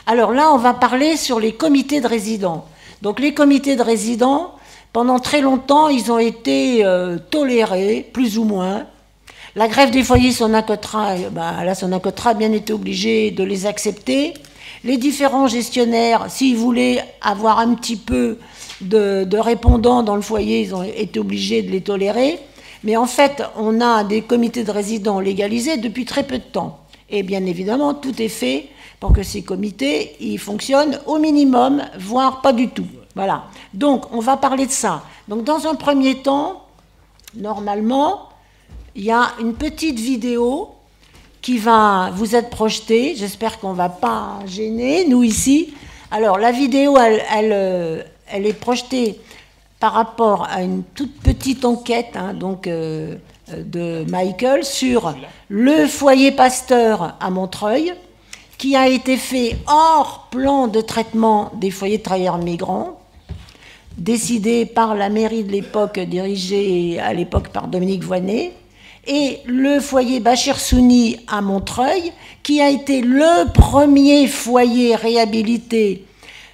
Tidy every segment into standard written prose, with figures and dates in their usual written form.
Alors là, on va parler sur les comités de résidents. Donc les comités de résidents, pendant très longtemps, ils ont été tolérés, plus ou moins. La grève des foyers Sonacotra, la Sonacotra a bien été obligée de les accepter. Les différents gestionnaires, s'ils voulaient avoir un petit peu de répondants dans le foyer, ils ont été obligés de les tolérer. Mais en fait, on a des comités de résidents légalisés depuis très peu de temps. Et bien évidemment, tout est fait pour que ces comités, ils fonctionnent au minimum, voire pas du tout. Voilà. Donc, on va parler de ça. Donc, dans un premier temps, normalement, il y a une petite vidéo qui va vous être projetée. J'espère qu'on ne va pas gêner, nous, ici. Alors, la vidéo, elle est projetée par rapport à une toute petite enquête de Michael sur le foyer Pasteur à Montreuil, qui a été fait hors plan de traitement des foyers de travailleurs migrants, décidé par la mairie de l'époque, dirigée à l'époque par Dominique Voynet, et le foyer Bachir Souni à Montreuil, qui a été le premier foyer réhabilité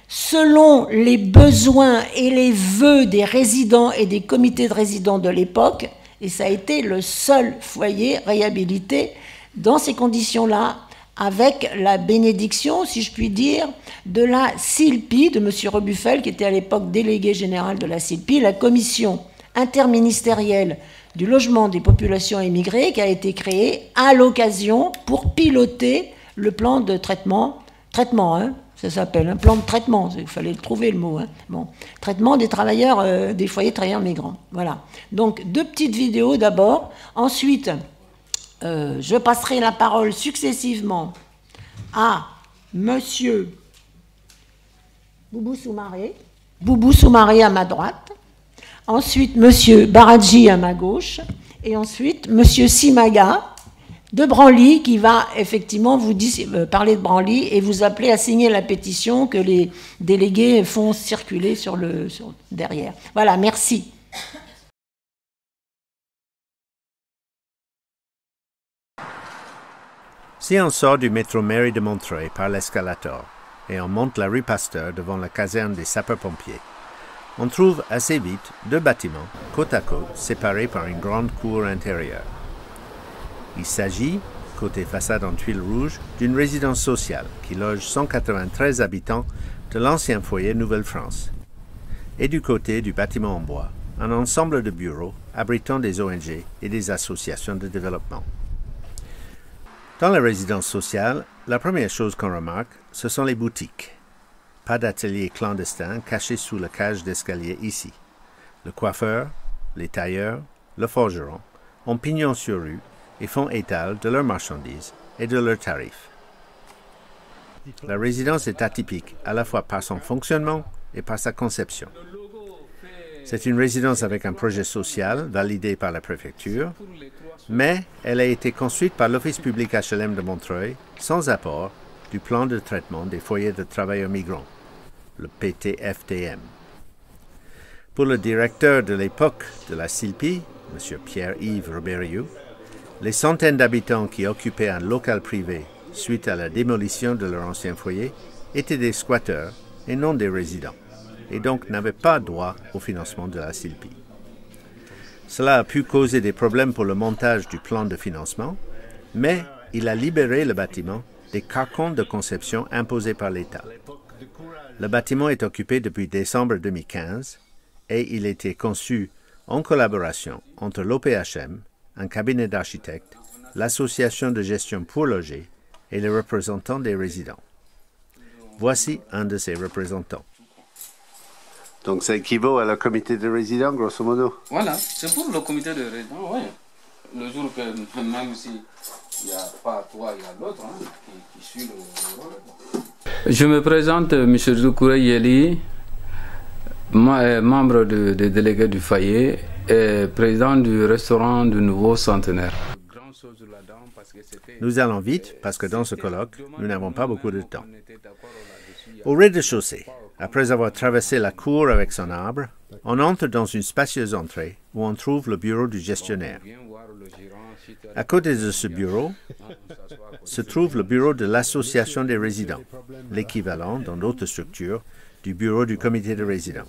selon les besoins et les vœux des résidents et des comités de résidents de l'époque, et ça a été le seul foyer réhabilité dans ces conditions-là, avec la bénédiction, si je puis dire, de la CILPI, de M. Rebuffel, qui était à l'époque délégué général de la CILPI, la commission interministérielle du logement des populations émigrées, qui a été créée à l'occasion pour piloter le plan de traitement, ça s'appelle un plan de traitement, il fallait trouver le mot. Bon, traitement des travailleurs, des foyers de travailleurs migrants. Voilà. Donc, 2 petites vidéos d'abord. Ensuite, je passerai la parole successivement à Monsieur Boubou Soumaré à ma droite. Ensuite, Monsieur Baradji à ma gauche. Et ensuite, Monsieur Simaga de Branly, qui va effectivement vous parler de Branly et vous appeler à signer la pétition que les délégués font circuler derrière. Voilà, merci. Si on sort du métro Mairie de Montreuil par l'escalator et on monte la rue Pasteur devant la caserne des sapeurs-pompiers, on trouve assez vite 2 bâtiments, côte à côte, séparés par une grande cour intérieure. Il s'agit, côté façade en tuiles rouges, d'une résidence sociale qui loge 193 habitants de l'ancien foyer Nouvelle-France. Et du côté du bâtiment en bois, un ensemble de bureaux abritant des ONG et des associations de développement. Dans la résidence sociale, la première chose qu'on remarque, ce sont les boutiques. Pas d'atelier clandestin caché sous la cage d'escalier ici. Le coiffeur, les tailleurs, le forgeron ont pignon sur rue et font étal de leurs marchandises et de leurs tarifs. La résidence est atypique à la fois par son fonctionnement et par sa conception. C'est une résidence avec un projet social validé par la préfecture, mais elle a été construite par l'Office public HLM de Montreuil sans apport du plan de traitement des foyers de travailleurs migrants, le PTFTM. Pour le directeur de l'époque de la CILPI, M. Pierre-Yves Robériou, les centaines d'habitants qui occupaient un local privé suite à la démolition de leur ancien foyer étaient des squatteurs et non des résidents, et donc n'avaient pas droit au financement de la CILPI. Cela a pu causer des problèmes pour le montage du plan de financement, mais il a libéré le bâtiment des carcans de conception imposés par l'État. Le bâtiment est occupé depuis décembre 2015 et il a été conçu en collaboration entre l'OPHM, un cabinet d'architectes, l'association de gestion pour loger et les représentants des résidents. Voici un de ces représentants. Donc ça équivaut à le comité de résidents, grosso modo? Voilà, c'est pour le comité de résidents, oui. Le jour que, même s'il n'y a pas toi, il y a l'autre qui suit le rôle. Je me présente, M. Zoukoura Yeli, membre des délégués du foyer et président du restaurant du Nouveau Centenaire. Nous allons vite parce que dans ce colloque, nous n'avons pas beaucoup de temps. Au rez-de-chaussée, après avoir traversé la cour avec son arbre, on entre dans une spacieuse entrée où on trouve le bureau du gestionnaire. À côté de ce bureau, se trouve le bureau de l'association des résidents, l'équivalent, dans d'autres structures, du bureau du comité de résidents.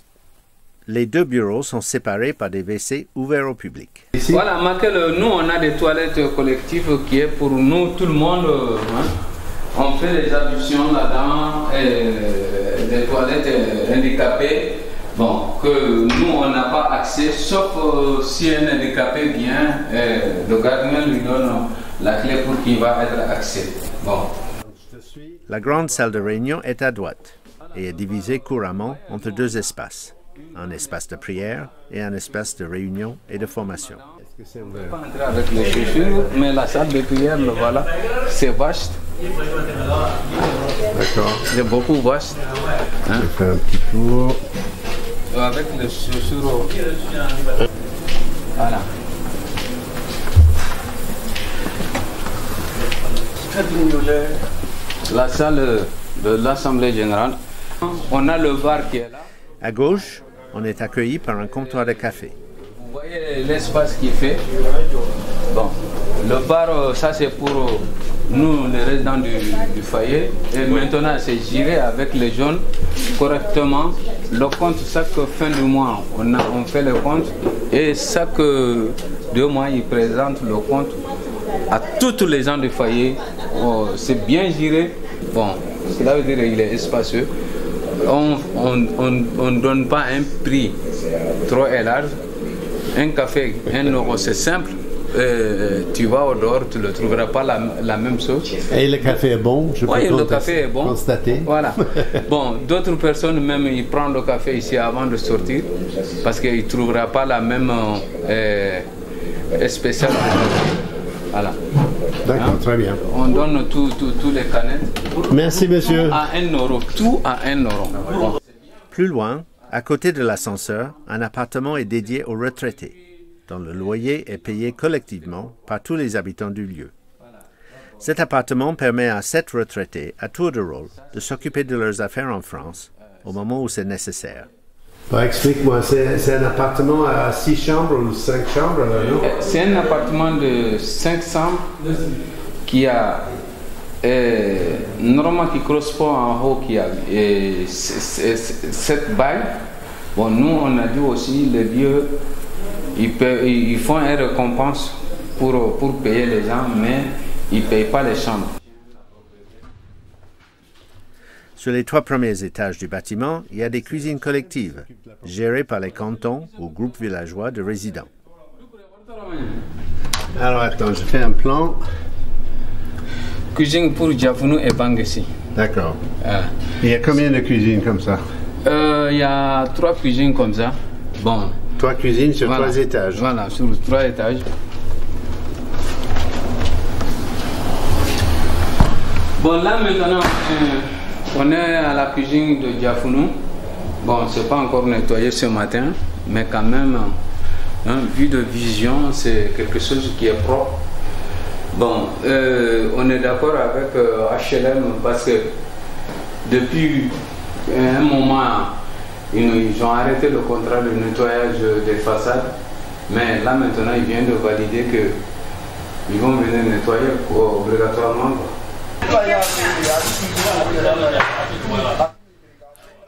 Les deux bureaux sont séparés par des WC ouverts au public. Ici? Voilà, Michael, nous on a des toilettes collectives qui est pour nous, tout le monde. On fait les ablutions là-dedans, des toilettes handicapées. Bon, que nous on n'a pas accès, sauf si un handicapé vient, le gardien lui donne la clé pour qu'il va être accès. Bon. La grande salle de réunion est à droite et est divisée couramment entre deux espaces, un espace de prière et un espace de réunion et de formation. On ne peut pas entrer avec les chaussures, mais la salle de prière, voilà, c'est vaste. D'accord. C'est beaucoup vaste. Hein? Je fais un petit tour. Avec les chaussures. Voilà. La salle de l'Assemblée générale. On a le bar qui est là. À gauche, on est accueilli par un comptoir de café. Vous voyez l'espace qu'il fait. Bon, le bar, ça c'est pour nous, les résidents du foyer. Et maintenant, c'est géré avec les jeunes correctement. Le compte, chaque fin du mois, on fait le compte. Et chaque 2 mois, ils présentent le compte à tous les gens du foyer. C'est bien géré. Bon, cela veut dire qu'il est spacieux. On ne donne pas un prix trop large. Un café, 1 euro, c'est simple. Tu vas au dehors, tu ne trouveras pas la même chose. Et le café est bon, je peux le café est bon. Constater. Voilà. Bon, d'autres personnes même, ils prennent le café ici avant de sortir parce qu'ils ne trouveront pas la même spéciale. Voilà. D'accord, hein? Très bien. On donne tous les canettes. Merci, monsieur. À 1 euro, tout à 1 euro. Bon. Plus loin, à côté de l'ascenseur, un appartement est dédié aux retraités, dont le loyer est payé collectivement par tous les habitants du lieu. Cet appartement permet à 7 retraités à tour de rôle de s'occuper de leurs affaires en France au moment où c'est nécessaire. Explique-moi, c'est un appartement à 6 chambres ou 5 chambres, là, non? C'est un appartement de 5 chambres qui a normalement qui correspond en haut qui a 7 bails. Bon, nous on a dit aussi les lieux, ils font une récompense pour payer les gens, mais ils ne payent pas les chambres. Sur les 3 premiers étages du bâtiment, il y a des cuisines collectives, gérées par les cantons ou groupes villageois de résidents. Alors attends, je fais un plan. Cuisine pour Djafounou et Bangessi. D'accord. Il y a combien de cuisines comme ça? Il y a 3 cuisines comme ça. Bon. 3 cuisines sur 3 étages. Voilà, sur 3 étages. Bon, là maintenant, on est à la cuisine de Djafounou. Bon, c'est pas encore nettoyé ce matin, mais quand même, vue de vision, c'est quelque chose qui est propre. Bon, on est d'accord avec HLM parce que depuis un moment, ils ont arrêté le contrat de nettoyage des façades, mais là maintenant, ils viennent de valider qu'ils vont venir nettoyer obligatoirement.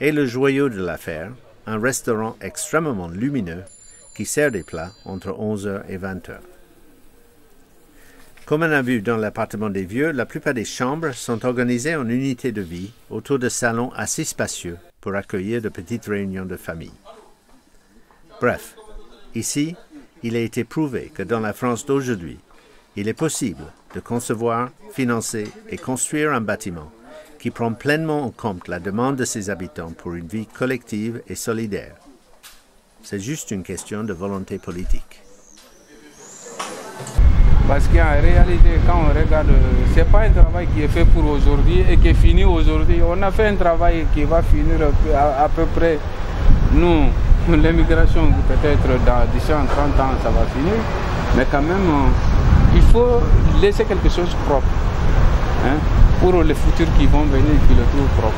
Et le joyau de l'affaire, un restaurant extrêmement lumineux qui sert des plats entre 11h et 20h. Comme on a vu dans l'appartement des vieux, la plupart des chambres sont organisées en unités de vie autour de salons assez spacieux pour accueillir de petites réunions de famille. Bref, ici, il a été prouvé que dans la France d'aujourd'hui, il est possible de concevoir, financer et construire un bâtiment qui prend pleinement en compte la demande de ses habitants pour une vie collective et solidaire. C'est juste une question de volonté politique. Parce qu'en réalité, quand on regarde, ce n'est pas un travail qui est fait pour aujourd'hui et qui est fini aujourd'hui. On a fait un travail qui va finir à peu près, nous, l'immigration, peut-être d'ici en 30 ans, ça va finir. Mais quand même, il faut laisser quelque chose de propre. Hein, pour les futurs qui vont venir, qui le trouvent propre.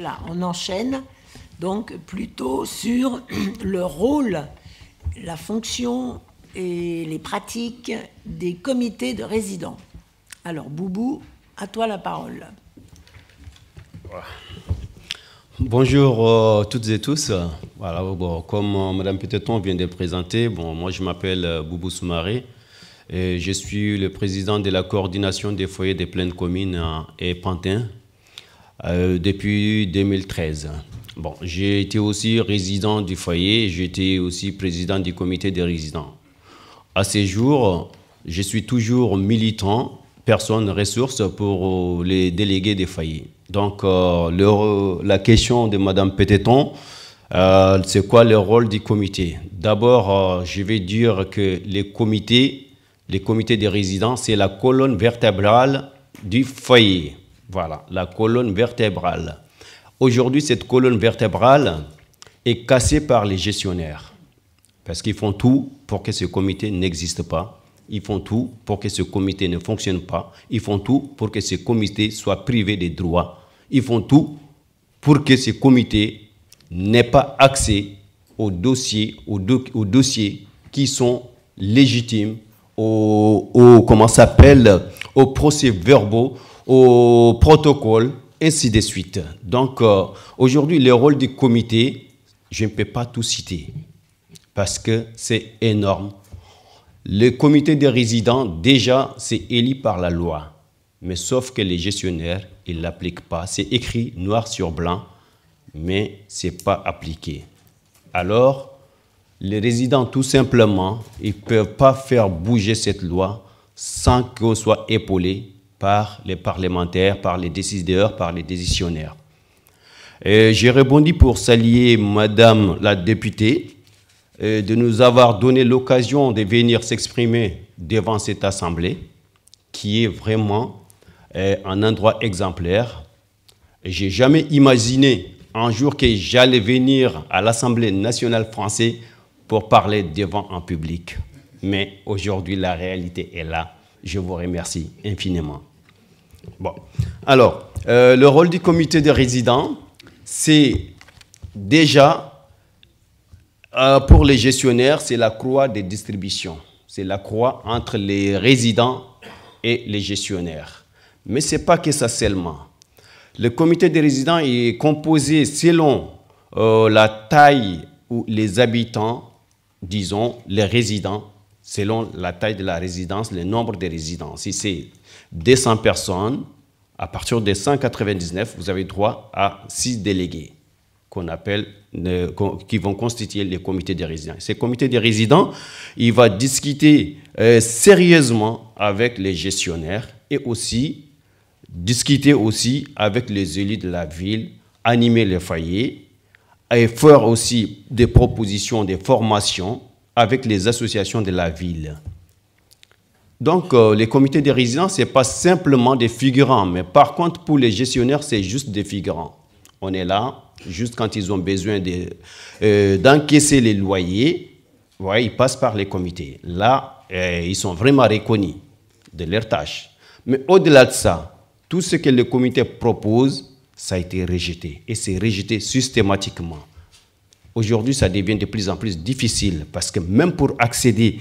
Voilà, on enchaîne donc plutôt sur le rôle, la fonction et les pratiques des comités de résidents. Alors, Boubou, à toi la parole. Bonjour toutes et tous. Voilà, bon, comme Mme Peteton vient de présenter, bon, moi je m'appelle Boubou Soumaré et je suis le président de la coordination des foyers des plaines communes et Pantin depuis 2013. Bon, j'ai été aussi résident du foyer, j'ai été aussi président du comité des résidents. À ces jours, je suis toujours militant, personne ressource pour les délégués des foyers. Donc, la question de Mme Peteton, c'est quoi le rôle du comité? D'abord, je vais dire que les comités des résidents, c'est la colonne vertébrale du foyer. Voilà, la colonne vertébrale. Aujourd'hui, cette colonne vertébrale est cassée par les gestionnaires. Parce qu'ils font tout pour que ce comité n'existe pas. Ils font tout pour que ce comité ne fonctionne pas. Ils font tout pour que ce comité soit privé des droits. Ils font tout pour que ce comité n'ait pas accès aux dossiers, qui sont légitimes, aux procès-verbaux, aux protocoles, ainsi de suite. Donc, aujourd'hui, le rôle du comité, je ne peux pas tout citer, parce que c'est énorme. Le comité des résidents, déjà, c'est élu par la loi. Mais sauf que les gestionnaires, ils ne l'appliquent pas. C'est écrit noir sur blanc, mais ce n'est pas appliqué. Alors, les résidents, tout simplement, ils ne peuvent pas faire bouger cette loi sans qu'elle soit épaulée par les parlementaires, par les décideurs, par les décisionnaires. J'ai rebondi pour saluer Madame la députée de nous avoir donné l'occasion de venir s'exprimer devant cette assemblée, qui est vraiment un endroit exemplaire. Je n'ai jamais imaginé un jour que j'allais venir à l'Assemblée nationale française pour parler devant un public. Mais aujourd'hui, la réalité est là. Je vous remercie infiniment. Bon. Alors, le rôle du comité de résidents, c'est déjà, pour les gestionnaires, c'est la croix de distribution. C'est la croix entre les résidents et les gestionnaires. Mais ce n'est pas que ça seulement. Le comité des résidents est composé selon la taille ou les habitants, disons, les résidents, selon la taille de la résidence, le nombre de résidents. Si c'est 200 personnes, à partir de 199, vous avez droit à 6 délégués qu'on appelle, qui vont constituer les comités des résidents. Ces comités des résidents, il va discuter sérieusement avec les gestionnaires et aussi discuter aussi avec les élus de la ville, animer les foyers et faire aussi des propositions, des formations avec les associations de la ville. Donc, les comités des résidents, ce n'est pas simplement des figurants, mais par contre, pour les gestionnaires, c'est juste des figurants. On est là, juste quand ils ont besoin d'encaisser les loyers, ouais, ils passent par les comités. Là, ils sont vraiment reconnus de leur tâche. Mais au-delà de ça, tout ce que le comité propose, ça a été rejeté. Et c'est rejeté systématiquement. Aujourd'hui, ça devient de plus en plus difficile parce que même pour accéder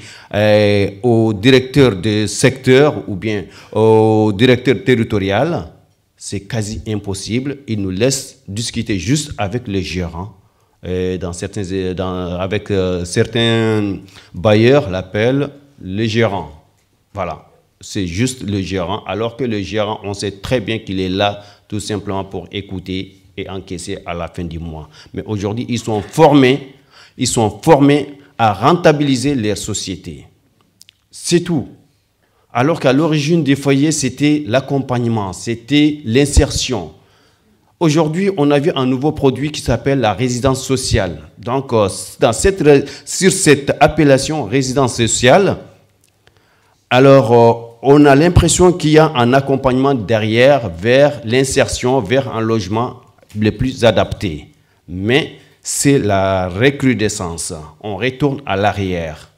au directeur de secteur ou bien au directeur territorial, c'est quasi impossible. Ils nous laissent discuter juste avec les gérants. Avec certains bailleurs l'appellent les gérants. Voilà, c'est juste le gérant. Alors que le gérant, on sait très bien qu'il est là tout simplement pour écouter et encaisser à la fin du mois. Mais aujourd'hui, ils sont formés à rentabiliser leur société. C'est tout. Alors qu'à l'origine des foyers, c'était l'accompagnement, c'était l'insertion. Aujourd'hui, on a vu un nouveau produit qui s'appelle la résidence sociale. Donc, sur cette appellation résidence sociale, alors, on a l'impression qu'il y a un accompagnement derrière vers l'insertion, vers un logement le plus adapté. Mais c'est la recrudescence. On retourne à l'arrière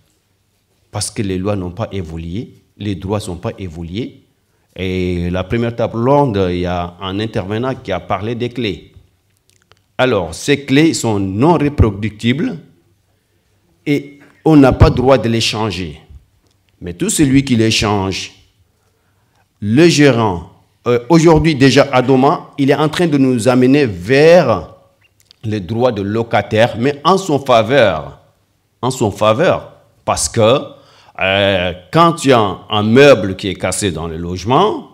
parce que les lois n'ont pas évolué, les droits ne sont pas évolués. Et la première table ronde, il y a un intervenant qui a parlé des clés. Alors, ces clés sont non reproductibles et on n'a pas le droit de les changer. Mais tout celui qui les change, le gérant, aujourd'hui déjà à Doma, il est en train de nous amener vers les droits de locataire, mais en son faveur. En son faveur. Parce que quand il y a un meuble qui est cassé dans le logement,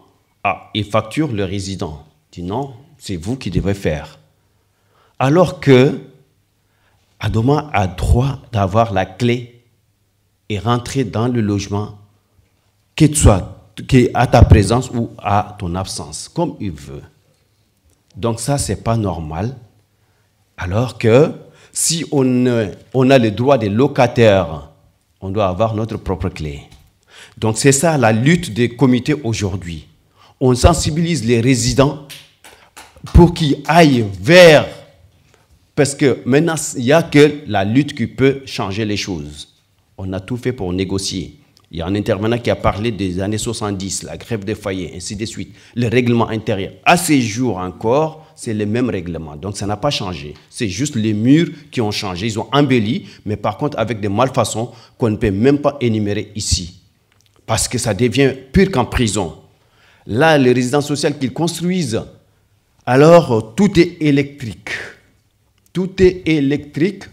il facture le résident. Il dit non, c'est vous qui devez faire. Alors que Adoma a droit d'avoir la clé et rentrer dans le logement, qu'il soit à ta présence ou à ton absence, comme il veut. Donc ça, ce n'est pas normal. Alors que si on a le droit des locataires, on doit avoir notre propre clé. Donc c'est ça la lutte des comités aujourd'hui. On sensibilise les résidents pour qu'ils aillent vers... Parce que maintenant, il n'y a que la lutte qui peut changer les choses. On a tout fait pour négocier. Il y a un intervenant qui a parlé des années 70, la grève des foyers, ainsi de suite. Le règlement intérieur. À ces jours encore, c'est le même règlement. Donc ça n'a pas changé. C'est juste les murs qui ont changé. Ils ont embelli, mais par contre avec des malfaçons qu'on ne peut même pas énumérer ici. Parce que ça devient pire qu'en prison. Là, les résidences sociales qu'ils construisent, alors tout est électrique. Tout est électrique,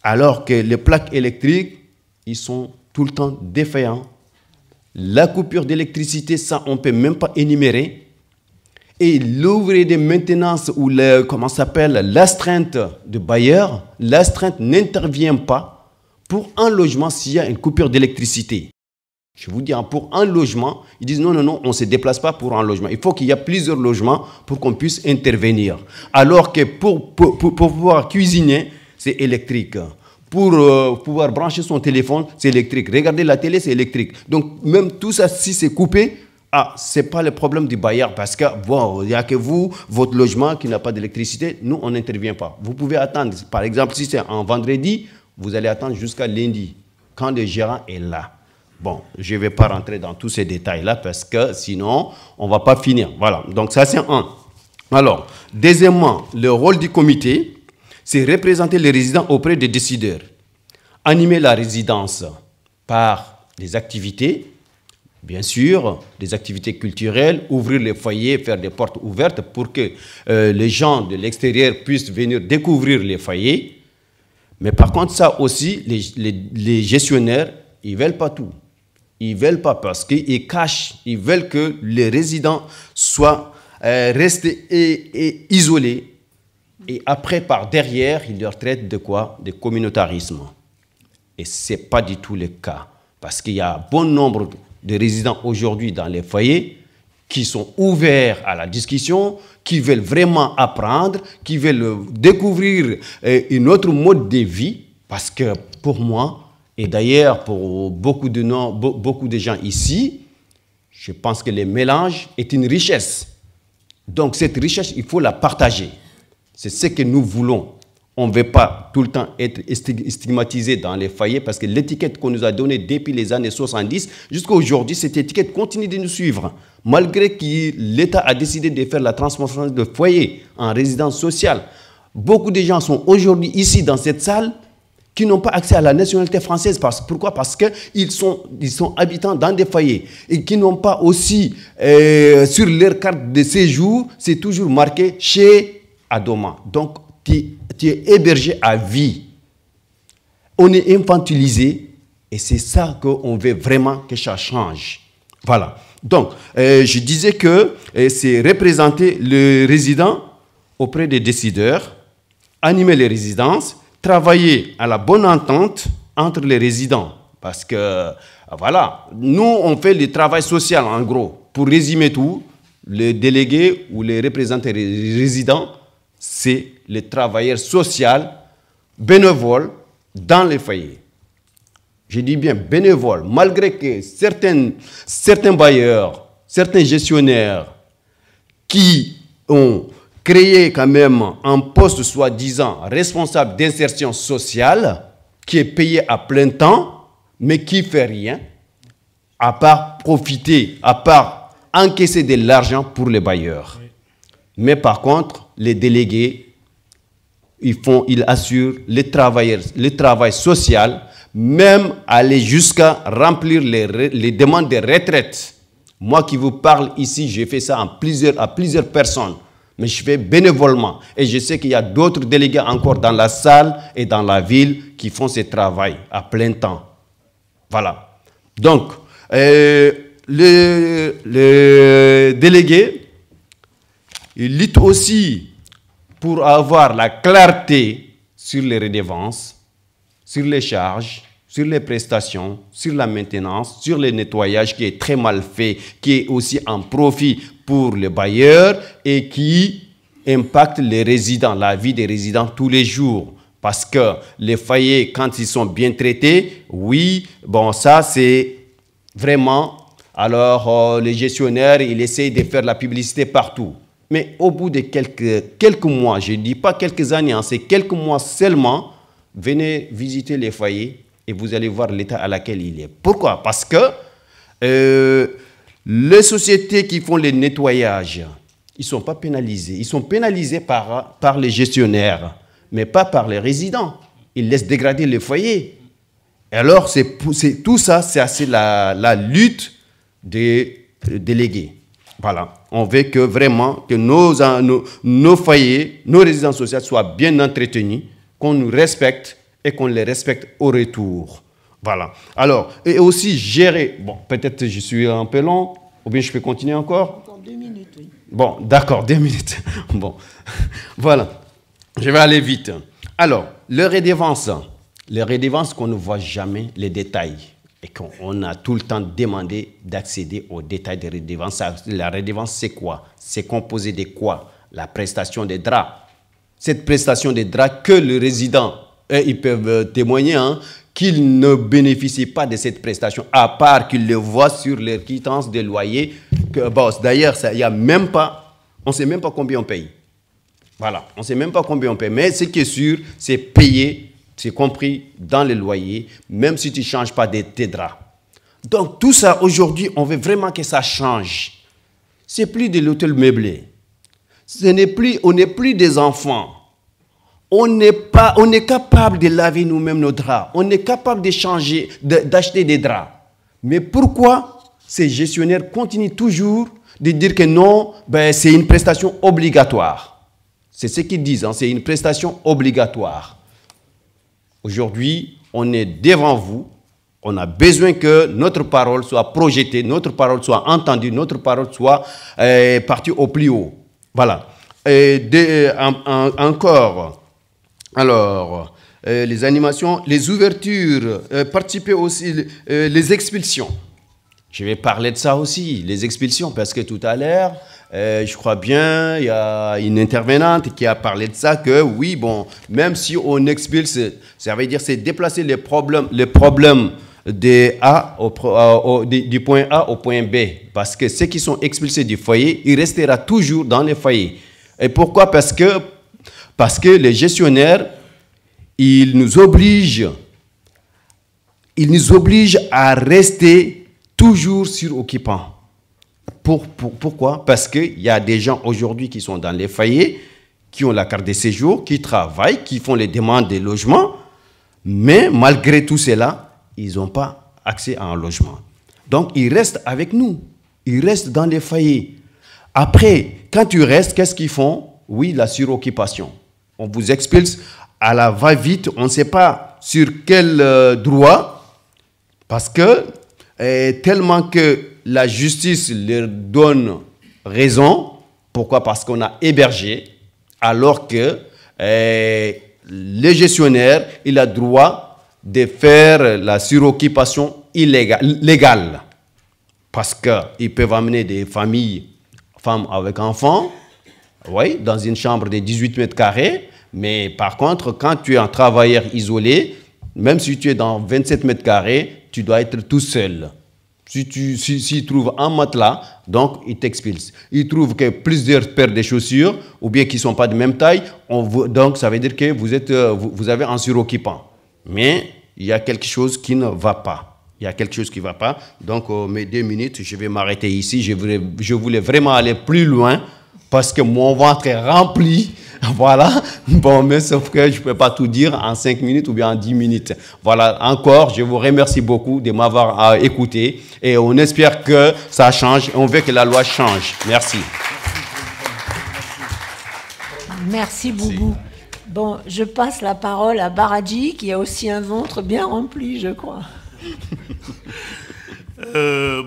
alors que les plaques électriques, ils sont tout le temps défaillants. La coupure d'électricité, ça, on ne peut même pas énumérer. Et l'ouvrier de maintenance ou l'astreinte de bailleur, l'astreinte n'intervient pas pour un logement s'il y a une coupure d'électricité. Je vous dis, pour un logement, ils disent non, non, non, on ne se déplace pas pour un logement. Il faut qu'il y ait plusieurs logements pour qu'on puisse intervenir. Alors que pour pouvoir cuisiner, c'est électrique. Pour pouvoir brancher son téléphone, c'est électrique. Regarder la télé, c'est électrique. Donc, même tout ça, si c'est coupé, ce n'est pas le problème du bailleur parce que, bon, il n'y a que vous, votre logement qui n'a pas d'électricité, nous, on n'intervient pas. Vous pouvez attendre. Par exemple, si c'est un vendredi, vous allez attendre jusqu'à lundi, quand le gérant est là. Bon, je ne vais pas rentrer dans tous ces détails-là parce que sinon, on ne va pas finir. Voilà, donc ça c'est un. Alors, deuxièmement, le rôle du comité, c'est représenter les résidents auprès des décideurs. Animer la résidence par des activités, bien sûr, des activités culturelles, ouvrir les foyers, faire des portes ouvertes pour que les gens de l'extérieur puissent venir découvrir les foyers. Mais par contre, ça aussi, les gestionnaires, ils ne veulent pas tout. Ils ne veulent pas parce qu'ils cachent, ils veulent que les résidents soient restés et isolés. Et après, par derrière, ils leur traitent de quoi? De communautarisme. Et ce n'est pas du tout le cas. Parce qu'il y a bon nombre de résidents aujourd'hui dans les foyers qui sont ouverts à la discussion, qui veulent vraiment apprendre, qui veulent découvrir un autre mode de vie. Parce que pour moi, et d'ailleurs, pour beaucoup de gens ici, je pense que le mélange est une richesse. Donc, cette richesse, il faut la partager. C'est ce que nous voulons. On ne veut pas tout le temps être stigmatisé dans les foyers parce que l'étiquette qu'on nous a donnée depuis les années 70 jusqu'à aujourd'hui, cette étiquette continue de nous suivre. Malgré que l'État a décidé de faire la transformation de foyer en résidence sociale, beaucoup de gens sont aujourd'hui ici dans cette salle qui n'ont pas accès à la nationalité française. Pourquoi? Parce qu'ils sont habitants dans des foyers et qui n'ont pas aussi, sur leur carte de séjour, c'est toujours marqué chez Adoma. Donc, tu es hébergé à vie. On est infantilisé et c'est ça qu'on veut vraiment que ça change. Voilà. Donc, je disais que c'est représenter le résident auprès des décideurs, animer les résidences, travailler à la bonne entente entre les résidents. Parce que, voilà, nous, on fait le travail social, en gros. Pour résumer tout, les délégués ou les représentants résidents, c'est les travailleurs sociaux, bénévoles, dans les foyers. Je dis bien bénévoles, malgré que certains bailleurs, certains gestionnaires qui ont créé quand même un poste soi-disant responsable d'insertion sociale, qui est payé à plein temps, mais qui ne fait rien, à part profiter, à part encaisser de l'argent pour les bailleurs. Oui. Mais par contre, les délégués, ils assurent le travail social, même aller jusqu'à remplir les demandes de retraite. Moi qui vous parle ici, j'ai fait ça à plusieurs personnes, mais je fais bénévolement. Et je sais qu'il y a d'autres délégués encore dans la salle et dans la ville qui font ce travail à plein temps. Voilà. Donc, le délégué, il lutte aussi pour avoir la clarté sur les redevances, sur les charges, sur les prestations, sur la maintenance, sur le nettoyage qui est très mal fait, qui est aussi en profit pour les bailleurs et qui impacte les résidents, la vie des résidents tous les jours. Parce que les foyers, quand ils sont bien traités, oui, bon, ça c'est vraiment... Alors, les gestionnaires, ils essayent de faire la publicité partout. Mais au bout de quelques mois, je ne dis pas quelques années, hein, c'est quelques mois seulement, venez visiter les foyers et vous allez voir l'état à laquelle il est. Pourquoi? Parce que les sociétés qui font les nettoyages, ils ne sont pas pénalisés. Ils sont pénalisés par les gestionnaires, mais pas par les résidents. Ils laissent dégrader les foyers. Et alors, tout ça, c'est assez la lutte des délégués. Voilà. On veut que vraiment que nos foyers, nos résidences sociales soient bien entretenus, qu'on nous respecte et qu'on les respecte au retour. Voilà. Alors, et aussi gérer... Bon, peut-être je suis un peu long, ou bien je peux continuer encore? Encore 2 minutes, oui. Bon, d'accord, 2 minutes. Bon, voilà. Je vais aller vite. Alors, les redevances qu'on ne voit jamais les détails et qu'on a tout le temps demandé d'accéder aux détails des redevances. La redevance, c'est quoi? C'est composé de quoi? La prestation des draps. Cette prestation des draps que les résidents, ils peuvent témoigner, hein, qu'ils ne bénéficient pas de cette prestation, à part qu'ils le voient sur leur quittance de loyer. Bon, d'ailleurs, il y a même pas, on ne sait même pas combien on paye. Voilà, on ne sait même pas combien on paye. Mais ce qui est sûr, c'est payer, c'est compris dans le loyer, même si tu ne changes pas tes draps. Donc tout ça, aujourd'hui, on veut vraiment que ça change. Ce n'est plus de l'hôtel meublé. On n'est plus des enfants. On est capable de laver nous-mêmes nos draps. On est capable de changer, d'acheter des draps. Mais pourquoi ces gestionnaires continuent toujours de dire que non, ben, c'est une prestation obligatoire? C'est ce qu'ils disent, hein, c'est une prestation obligatoire. Aujourd'hui, on est devant vous. On a besoin que notre parole soit projetée, notre parole soit entendue, notre parole soit partie au plus haut. Voilà. Encore, alors, les animations, les ouvertures, participer aussi, les expulsions. Je vais parler de ça aussi, les expulsions, parce que tout à l'heure, je crois bien, il y a une intervenante qui a parlé de ça, que oui, bon, même si on expulse, ça veut dire c'est déplacer les problèmes du point A au point B. Parce que ceux qui sont expulsés du foyer, il restera toujours dans les foyers. Et pourquoi? Parce que les gestionnaires, ils nous obligent à rester toujours suroccupants. Pourquoi? Parce qu'il y a des gens aujourd'hui qui sont dans les foyers, qui ont la carte de séjour, qui travaillent, qui font les demandes de logement, mais malgré tout cela, ils n'ont pas accès à un logement. Donc, ils restent avec nous. Ils restent dans les foyers. Après, quand tu restes, qu'est-ce qu'ils font? Oui, la suroccupation. On vous expulse à la va-vite, on ne sait pas sur quel droit, parce que tellement que la justice leur donne raison. Pourquoi? Parce qu'on a hébergé, alors que le gestionnaire, il a droit de faire la suroccupation légale. Parce qu'ils peuvent amener des familles, femmes avec enfants, oui, dans une chambre de 18 mètres carrés. Mais par contre, quand tu es un travailleur isolé, même si tu es dans 27 mètres carrés, tu dois être tout seul. S'ils trouvent un matelas, donc ils t'expulsent. Ils trouvent que plusieurs paires de chaussures, ou bien qui ne sont pas de même taille, donc ça veut dire que vous avez un suroccupant. Mais il y a quelque chose qui ne va pas. Il y a quelque chose qui ne va pas. Donc, mes 2 minutes, je vais m'arrêter ici. Je voulais vraiment aller plus loin parce que mon ventre est rempli. Voilà, bon, mais sauf que je ne peux pas tout dire en 5 minutes ou bien en 10 minutes. Voilà, encore, je vous remercie beaucoup de m'avoir écouté et on espère que ça change, on veut que la loi change. Merci. Merci Boubou. Bon, je passe la parole à Baradji, qui a aussi un ventre bien rempli, je crois.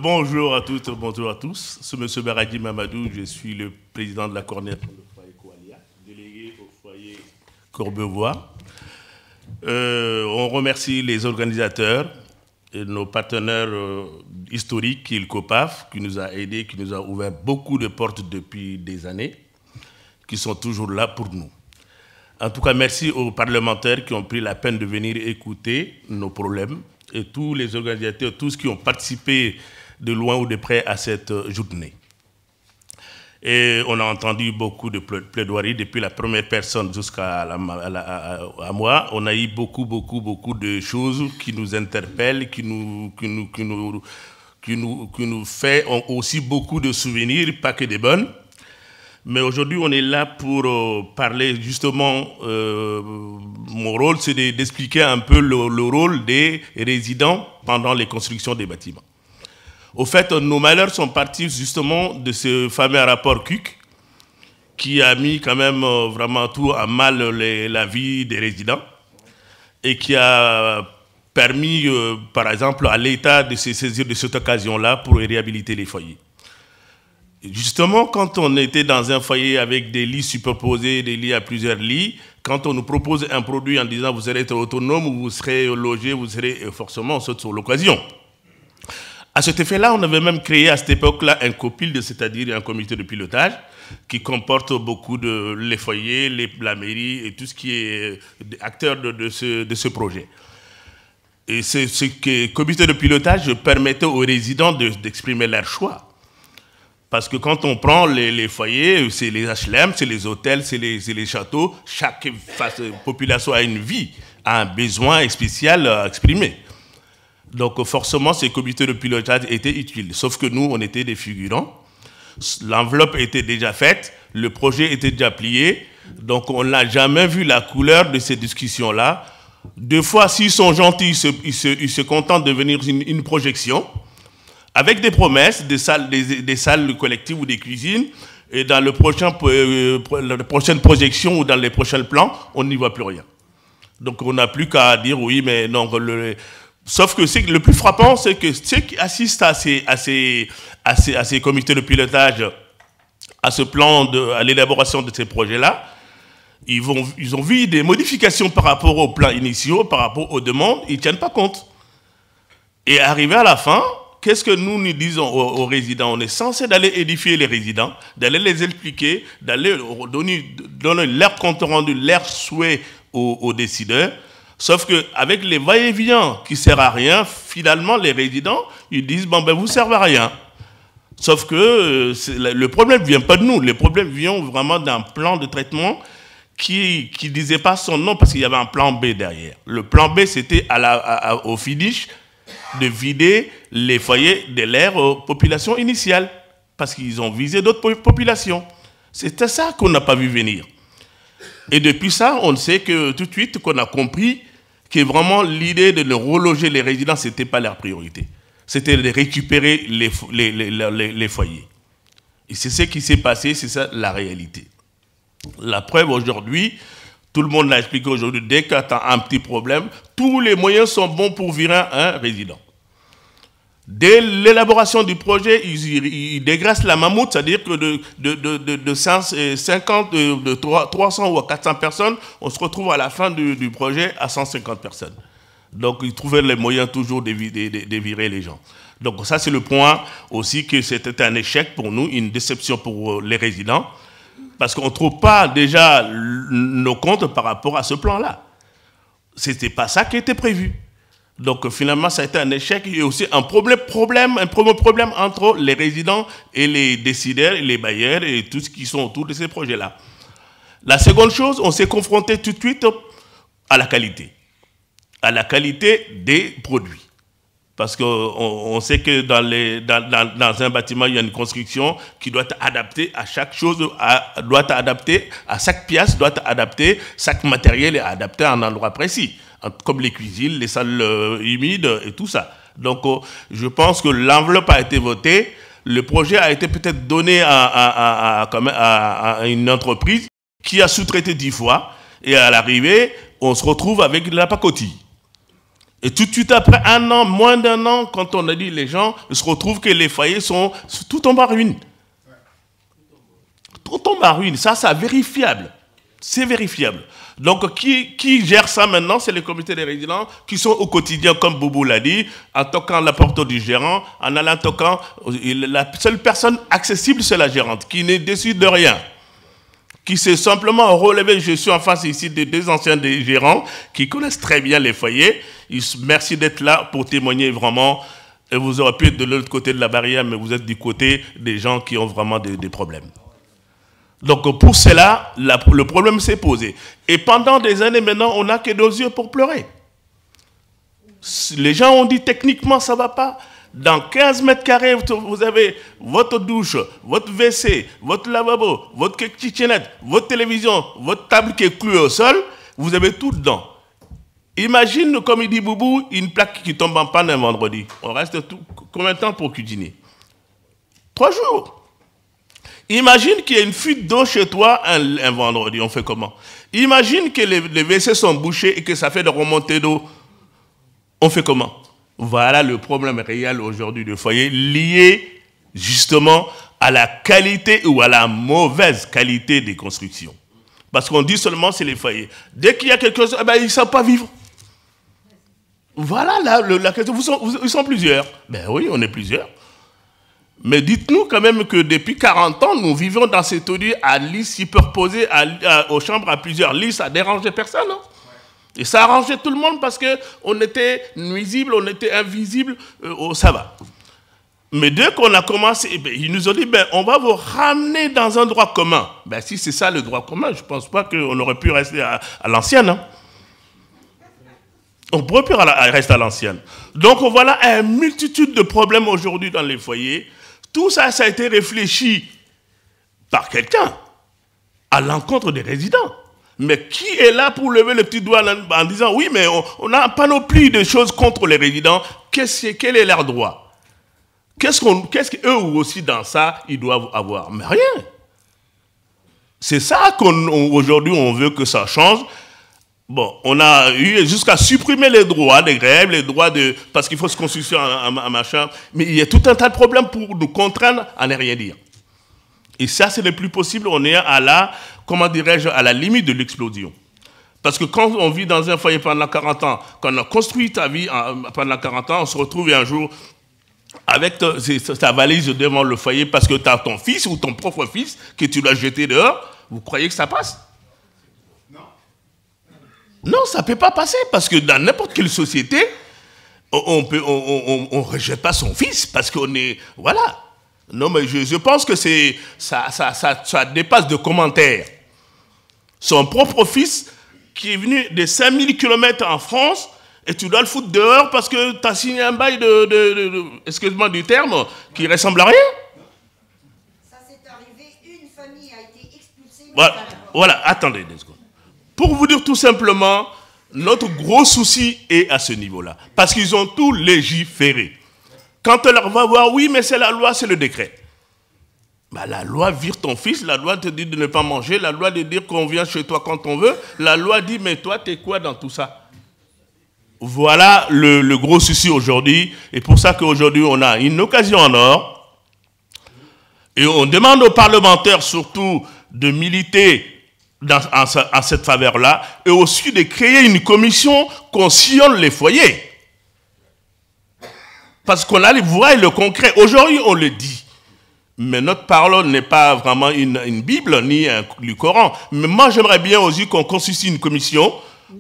Bonjour à toutes, bonjour à tous. C'est M. Baradji Mamadou, je suis le président de la coordination du foyer Koalia, délégué au foyer Courbevoie. On remercie les organisateurs et nos partenaires historiques, le COPAF, qui nous a aidés, qui nous a ouvert beaucoup de portes depuis des années, qui sont toujours là pour nous. En tout cas, merci aux parlementaires qui ont pris la peine de venir écouter nos problèmes et tous les organisateurs, tous qui ont participé de loin ou de près à cette journée. Et on a entendu beaucoup de plaidoiries depuis la première personne jusqu'à moi. On a eu beaucoup de choses qui nous interpellent, qui nous fait aussi beaucoup de souvenirs, pas que des bonnes. Mais aujourd'hui, on est là pour parler justement, mon rôle, c'est d'expliquer un peu le rôle des résidents pendant les constructions des bâtiments. Au fait, nos malheurs sont partis justement de ce fameux rapport CUC qui a mis quand même vraiment tout à mal la vie des résidents et qui a permis, par exemple, à l'État de se saisir de cette occasion-là pour réhabiliter les foyers. Justement, quand on était dans un foyer avec des lits superposés, des lits à plusieurs lits, quand on nous propose un produit en disant vous serez autonome, vous serez logé, vous serez forcément, on saute sur l'occasion. À cet effet-là, on avait même créé à cette époque-là un COPILD, c'est-à-dire un comité de pilotage, qui comporte beaucoup de les foyers, la mairie et tout ce qui est acteur de ce projet. Et ce comité de pilotage permettait aux résidents d'exprimer leur choix. Parce que quand on prend les foyers, c'est les HLM, c'est les hôtels, c'est les châteaux, chaque population a une vie, a un besoin spécial à exprimer. Donc forcément, ces comités de pilotage étaient utiles. Sauf que nous, on était des figurants. L'enveloppe était déjà faite, le projet était déjà plié. Donc on n'a jamais vu la couleur de ces discussions-là. Deux fois, s'ils sont gentils, ils se contentent de venir une projection, avec des promesses, des salles collectives ou des cuisines, et dans la prochaine projection ou dans les prochains plans, on n'y voit plus rien. Donc on n'a plus qu'à dire oui, mais non. Sauf que le plus frappant, c'est que ceux qui assistent à ces comités de pilotage, à ce plan, à l'élaboration de ces projets-là, ils ont vu des modifications par rapport aux plans initiaux, par rapport aux demandes, ils ne tiennent pas compte. Et arrivé à la fin, qu'est-ce que nous disons aux résidents? On est censé d'aller édifier les résidents, d'aller les expliquer, d'aller donner leur compte rendu, leur souhait aux décideurs. Sauf qu'avec les va-et-vient qui ne servent à rien, finalement, les résidents, ils disent, bon, ben, vous ne servez à rien. Sauf que le problème ne vient pas de nous. Le problème vient vraiment d'un plan de traitement qui ne disait pas son nom parce qu'il y avait un plan B derrière. Le plan B, c'était au finish de vider les foyers de leur population initiale parce qu'ils ont visé d'autres populations. C'était ça qu'on n'a pas vu venir. Et depuis ça, on sait que tout de suite qu'on a compris que vraiment l'idée de reloger les résidents, ce n'était pas leur priorité. C'était de récupérer les foyers. Et c'est ce qui s'est passé, c'est ça la réalité. La preuve aujourd'hui, tout le monde l'a expliqué aujourd'hui, dès qu'il y a un petit problème, tous les moyens sont bons pour virer un résident. Dès l'élaboration du projet, ils dégraissent la mammouth, c'est-à-dire que de 50, de 300 ou 400 personnes, on se retrouve à la fin du projet à 150 personnes. Donc, ils trouvaient les moyens toujours de virer les gens. Donc, ça, c'est le point aussi que c'était un échec pour nous, une déception pour les résidents, parce qu'on ne trouve pas déjà nos comptes par rapport à ce plan-là. Ce n'était pas ça qui était prévu. Donc finalement, ça a été un échec et aussi un premier problème entre les résidents et les décideurs, et les bailleurs et tout ce qui sont autour de ces projets-là. La seconde chose, on s'est confronté tout de suite à la qualité des produits. Parce qu'on sait que dans un bâtiment, il y a une construction qui doit être adaptée à chaque chose, doit être adaptée à chaque pièce, doit être adaptée, chaque matériel est adapté à un endroit précis, comme les cuisines, les salles humides et tout ça. Donc, je pense que l'enveloppe a été votée, le projet a été peut-être donné à une entreprise qui a sous-traité 10 fois, et à l'arrivée, on se retrouve avec de la pacotille. Et tout de suite après un an, moins d'un an, quand on a dit les gens, se retrouvent que les foyers sont tout tombent en ruine. Tout tombe en ruine. Ça, c'est vérifiable. C'est vérifiable. Donc, qui gère ça maintenant? C'est les comités des résidents qui sont au quotidien, comme Boubou l'a dit, en toquant la porte du gérant, en allant toquant. La seule personne accessible, c'est la gérante, qui ne décide de rien, qui s'est simplement relevé. Je suis en face ici de deux anciens gérants qui connaissent très bien les foyers. Merci d'être là pour témoigner vraiment. Et vous aurez pu être de l'autre côté de la barrière, mais vous êtes du côté des gens qui ont vraiment des problèmes. Donc pour cela, le problème s'est posé. Et pendant des années maintenant, on n'a que 2 yeux pour pleurer. Les gens ont dit techniquement ça ne va pas. Dans 15 mètres carrés, vous avez votre douche, votre WC, votre lavabo, votre kitchenette, votre télévision, votre table qui est clouée au sol, vous avez tout dedans. Imagine, comme il dit Boubou, une plaque qui tombe en panne un vendredi. On reste combien de temps pour cuisiner? 3 jours. Imagine qu'il y a une fuite d'eau chez toi un vendredi. On fait comment? Imagine que les WC sont bouchés et que ça fait des remontées d'eau. On fait comment? Voilà le problème réel aujourd'hui du foyer, lié justement à la qualité ou à la mauvaise qualité des constructions. Parce qu'on dit seulement c'est les foyers. Dès qu'il y a quelque chose, eh ben, ils ne savent pas vivre. Voilà la question. Ils sont plusieurs. Ben oui, on est plusieurs. Mais dites-nous quand même que depuis 40 ans, nous vivons dans cette lieu à lits superposés, aux chambres à plusieurs lits, ça dérangeait personne. Hein? Et ça arrangeait tout le monde parce qu'on était nuisible, on était invisible, ça va. Mais dès qu'on a commencé, eh bien, ils nous ont dit, ben, on va vous ramener dans un droit commun. Ben, si c'est ça le droit commun, je ne pense pas qu'on aurait pu rester à l'ancienne. Hein? On ne pourrait plus rester à l'ancienne. Donc voilà une multitude de problèmes aujourd'hui dans les foyers. Tout ça, ça a été réfléchi par quelqu'un à l'encontre des résidents. Mais qui est là pour lever le petit doigt en disant, oui, mais on a un panoplie de choses contre les résidents, quel est leur droit? Qu'est-ce qu'eux aussi dans ça, ils doivent avoir? Mais rien. C'est ça qu'aujourd'hui, on veut que ça change. Bon, on a eu jusqu'à supprimer les droits des grèves, les droits parce qu'il faut se constituer un machin. Mais il y a tout un tas de problèmes pour nous contraindre à ne rien dire. Et ça, c'est le plus possible. On est à la limite de l'explosion. Parce que quand on vit dans un foyer pendant 40 ans, quand on a construit ta vie pendant 40 ans, on se retrouve un jour avec ta valise devant le foyer parce que tu as ton fils ou ton propre fils que tu dois jeter dehors. Vous croyez que ça passe? Non, ça ne peut pas passer parce que dans n'importe quelle société, on ne rejette pas son fils parce qu'on est... Voilà. Non, mais je pense que ça dépasse de commentaires. Son propre fils qui est venu de 5000 km en France et tu dois le foutre dehors parce que tu as signé un bail excuse-moi du terme, qui ne ressemble à rien. Ça s'est arrivé, une famille a été expulsée. Voilà, attendez 2 secondes. Pour vous dire tout simplement, notre gros souci est à ce niveau-là. Parce qu'ils ont tout légiféré. Quand on leur va voir, oui, mais c'est la loi, c'est le décret. Bah, la loi vire ton fils, la loi te dit de ne pas manger, la loi de dire qu'on vient chez toi quand on veut, la loi dit, mais toi, t'es quoi dans tout ça? Voilà le gros souci aujourd'hui. Et pour ça qu'aujourd'hui, on a une occasion en or. Et on demande aux parlementaires surtout de militer en cette faveur-là, et aussi de créer une commission qu'on sillonne les foyers. Parce qu'on a les voix et le concret. Aujourd'hui, on le dit. Mais notre parole n'est pas vraiment une Bible, ni le Coran. Mais moi, j'aimerais bien aussi qu'on constitue une commission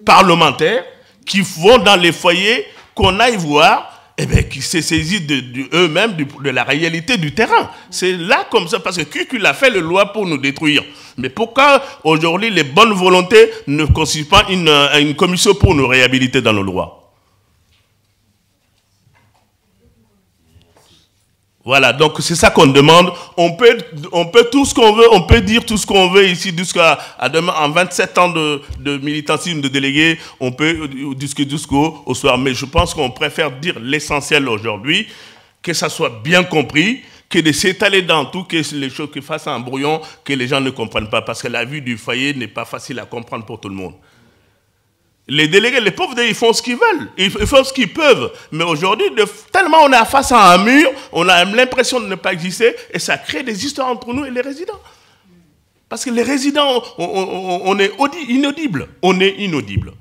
parlementaire qui vont dans les foyers, qu'on aille voir, et bien, qui se saisit eux-mêmes de la réalité du terrain. C'est là comme ça, parce que Kukul a fait la loi pour nous détruire. Mais pourquoi aujourd'hui les bonnes volontés ne constituent pas une commission pour nous réhabiliter dans nos droits? Voilà, donc c'est ça qu'on demande. On peut tout ce qu'on veut, on peut dire tout ce qu'on veut ici jusqu'à demain, en 27 ans de militantisme de délégués, on peut jusqu'au soir. Mais je pense qu'on préfère dire l'essentiel aujourd'hui, que ça soit bien compris, que de s'étaler dans tout, que les choses qui fassent un brouillon, que les gens ne comprennent pas, parce que la vie du foyer n'est pas facile à comprendre pour tout le monde. Les délégués, les pauvres, ils font ce qu'ils veulent, ils font ce qu'ils peuvent. Mais aujourd'hui, tellement on est face à un mur, on a l'impression de ne pas exister, et ça crée des histoires entre nous et les résidents. Parce que les résidents, on est inaudibles. On est inaudibles.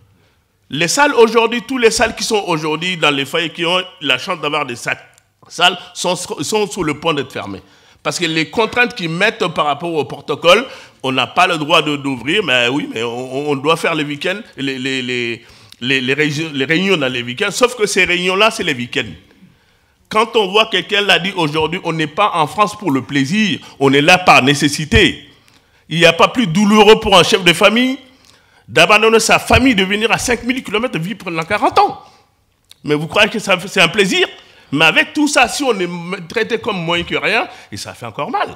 Les salles aujourd'hui, tous les salles qui sont aujourd'hui dans les foyers, qui ont la chance d'avoir des salles, sont sur le point d'être fermées. Parce que les contraintes qu'ils mettent par rapport au protocole, on n'a pas le droit d'ouvrir, mais oui, mais on doit faire les week-ends, les réunions dans les week-ends, sauf que ces réunions-là, c'est les week-ends. Quand on voit quelqu'un l'a dit aujourd'hui, on n'est pas en France pour le plaisir, on est là par nécessité. Il n'y a pas plus douloureux pour un chef de famille d'abandonner sa famille, de venir à 5000 km vivre pendant 40 ans. Mais vous croyez que c'est un plaisir? Mais avec tout ça, si on est traité comme moins que rien, et ça fait encore mal.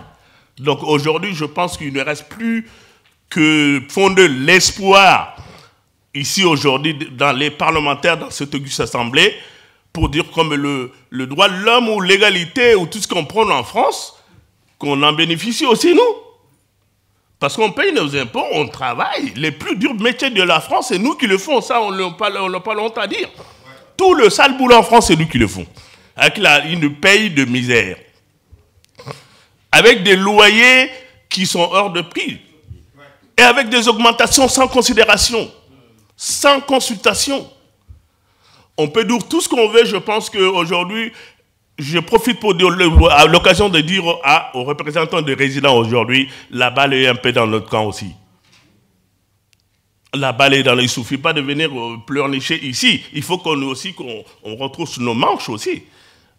Donc aujourd'hui, je pense qu'il ne reste plus que fonder l'espoir ici aujourd'hui dans les parlementaires, dans cette auguste assemblée, pour dire comme le droit de l'homme ou l'égalité ou tout ce qu'on prend en France, qu'on en bénéficie aussi nous. Parce qu'on paye nos impôts, on travaille. Les plus durs métiers de la France, c'est nous qui le font. Ça, on n'a pas longtemps à dire. Tout le sale boulot en France, c'est nous qui le font. Avec une paye de misère. Avec des loyers qui sont hors de prix. Et avec des augmentations sans considération. Sans consultation. On peut dire tout ce qu'on veut. Je pense qu'aujourd'hui, je profite pour dire, à l'occasion de dire aux représentants des résidents aujourd'hui, la balle est un peu dans notre camp aussi. La balle est dans le... Il ne suffit pas de venir pleurnicher ici. Il faut qu'on retrouve nos manches aussi,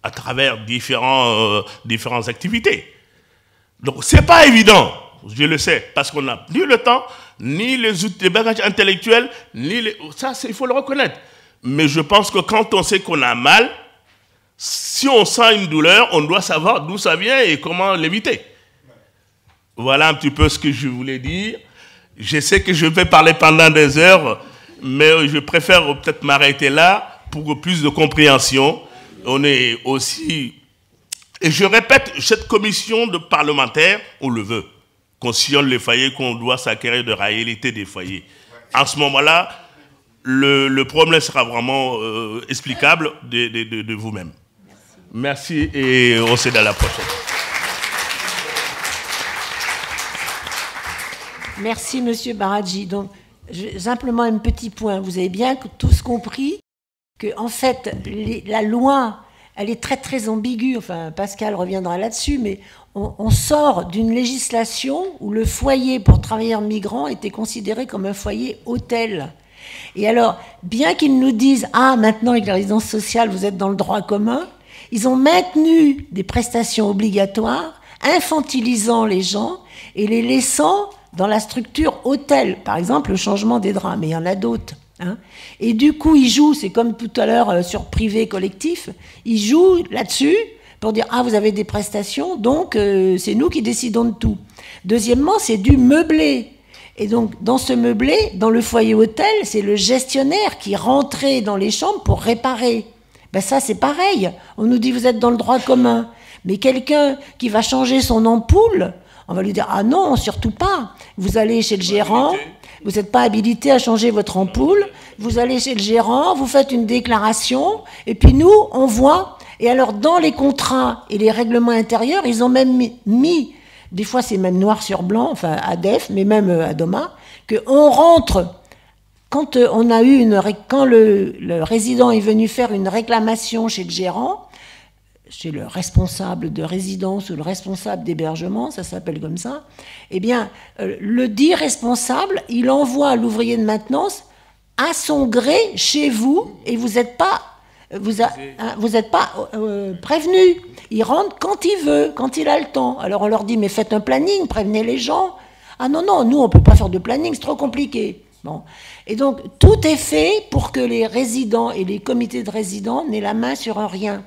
à travers différentes activités. Donc, ce n'est pas évident, je le sais, parce qu'on n'a ni le temps, ni les bagages intellectuels, ça, il faut le reconnaître. Mais je pense que quand on sait qu'on a mal, si on sent une douleur, on doit savoir d'où ça vient et comment l'éviter. Voilà un petit peu ce que je voulais dire. Je sais que je vais parler pendant des heures, mais je préfère peut-être m'arrêter là pour plus de compréhension. On est aussi... Et je répète, cette commission de parlementaires, on le veut. Qu'on sillonne les foyers, qu'on doit s'acquérir de la réalité des foyers. En ce moment-là, le problème sera vraiment explicable de vous-même. Merci et on se dit à la prochaine. Merci, Monsieur Baradji. Donc, simplement un petit point. Vous avez bien tous compris que, en fait, la loi, elle est très, très ambiguë. Enfin, Pascal reviendra là-dessus, mais on sort d'une législation où le foyer pour travailleurs migrants était considéré comme un foyer hôtel. Et alors, bien qu'ils nous disent « Ah, maintenant, avec la résidence sociale, vous êtes dans le droit commun », ils ont maintenu des prestations obligatoires, infantilisant les gens et les laissant dans la structure hôtel. Par exemple, le changement des draps, mais il y en a d'autres. Hein. Et du coup, ils jouent, c'est comme tout à l'heure sur privé collectif, ils jouent là-dessus pour dire « Ah, vous avez des prestations, donc c'est nous qui décidons de tout ». Deuxièmement, c'est du meublé. Et donc, dans ce meublé, dans le foyer hôtel, c'est le gestionnaire qui rentrait dans les chambres pour réparer. Ben ça, c'est pareil. On nous dit, vous êtes dans le droit commun. Mais quelqu'un qui va changer son ampoule, on va lui dire, ah non, surtout pas. Vous allez chez le gérant, vous n'êtes pas habilité à changer votre ampoule, vous allez chez le gérant, vous faites une déclaration, et puis nous, on voit. Et alors, dans les contrats et les règlements intérieurs, ils ont même mis des fois c'est même noir sur blanc, enfin à DEF, mais même à DOMA, qu'on rentre, quand on a eu quand le résident est venu faire une réclamation chez le gérant, chez le responsable de résidence ou le responsable d'hébergement, ça s'appelle comme ça, eh bien, le dit responsable, il envoie l'ouvrier de maintenance à son gré chez vous, et vous n'êtes pas... Vous n'êtes pas prévenu. Il rentre quand il veut, quand il a le temps. Alors on leur dit, mais faites un planning, prévenez les gens. Ah non, non, nous on ne peut pas faire de planning, c'est trop compliqué. Bon. Et donc tout est fait pour que les résidents et les comités de résidents n'aient la main sur un rien.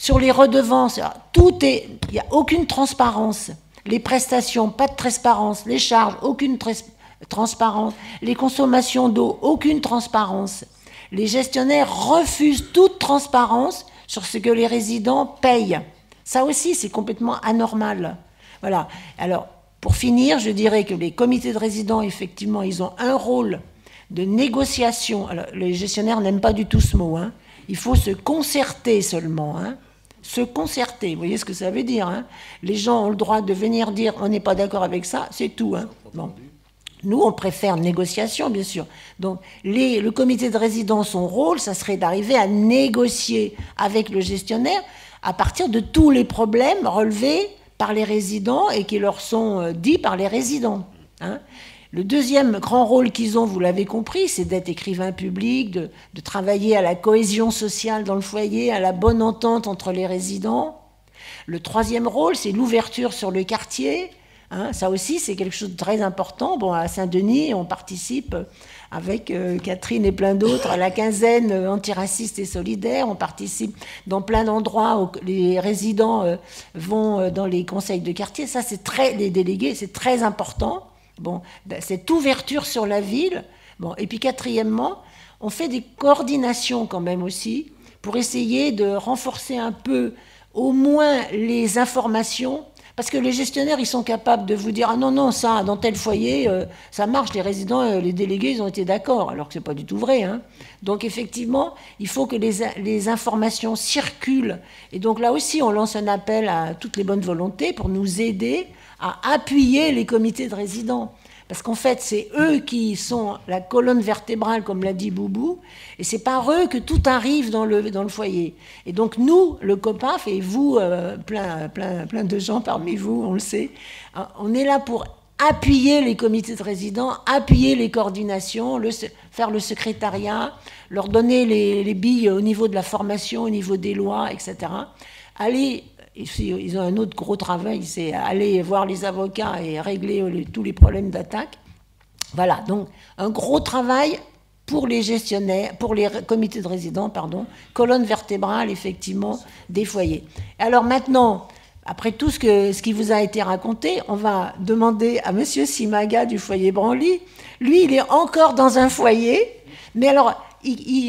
Sur les redevances, il n'y a aucune transparence. Les prestations, pas de transparence. Les charges, aucune transparence. Les consommations d'eau, aucune transparence. Les gestionnaires refusent toute transparence sur ce que les résidents payent. Ça aussi, c'est complètement anormal. Voilà. Alors, pour finir, je dirais que les comités de résidents, effectivement, ils ont un rôle de négociation. Alors, les gestionnaires n'aiment pas du tout ce mot. Hein. Il faut se concerter seulement. Hein. Se concerter, vous voyez ce que ça veut dire. Hein. Les gens ont le droit de venir dire on n'est pas d'accord avec ça, c'est tout. Hein. Bon. Nous, on préfère négociation, bien sûr. Donc, le comité de résidents, son rôle, ça serait d'arriver à négocier avec le gestionnaire à partir de tous les problèmes relevés par les résidents et qui leur sont dits par les résidents. Hein. Le deuxième grand rôle qu'ils ont, vous l'avez compris, c'est d'être écrivain public, de travailler à la cohésion sociale dans le foyer, à la bonne entente entre les résidents. Le troisième rôle, c'est l'ouverture sur le quartier. Hein, ça aussi, c'est quelque chose de très important. Bon, à Saint-Denis, on participe avec Catherine et plein d'autres à la quinzaine antiraciste et solidaire. On participe dans plein d'endroits où les résidents vont dans les conseils de quartier. Ça, c'est les délégués, c'est très important. Bon, cette ouverture sur la ville. Bon, et puis quatrièmement, on fait des coordinations quand même aussi pour essayer de renforcer un peu au moins les informations. Parce que les gestionnaires, ils sont capables de vous dire « Ah non, non, ça, dans tel foyer, ça marche, les résidents, les délégués, ils ont été d'accord. » Alors que ce n'est pas du tout vrai. Hein. Donc effectivement, il faut que les informations circulent. Et donc là aussi, on lance un appel à toutes les bonnes volontés pour nous aider à appuyer les comités de résidents. Parce qu'en fait, c'est eux qui sont la colonne vertébrale, comme l'a dit Boubou, et c'est par eux que tout arrive dans le foyer. Et donc nous, le COPAF, et vous, plein de gens parmi vous, on le sait, on est là pour appuyer les comités de résidents, appuyer les coordinations, faire le secrétariat, leur donner les billes au niveau de la formation, au niveau des lois, etc. Ils ont un autre gros travail, c'est aller voir les avocats et régler tous les problèmes d'attaque. Voilà, donc un gros travail pour les gestionnaires, pour les comités de résidents, pardon, colonne vertébrale, effectivement, des foyers. Alors maintenant, après tout ce qui vous a été raconté, on va demander à Monsieur Simaga du foyer Branly. Lui, il est encore dans un foyer, mais alors,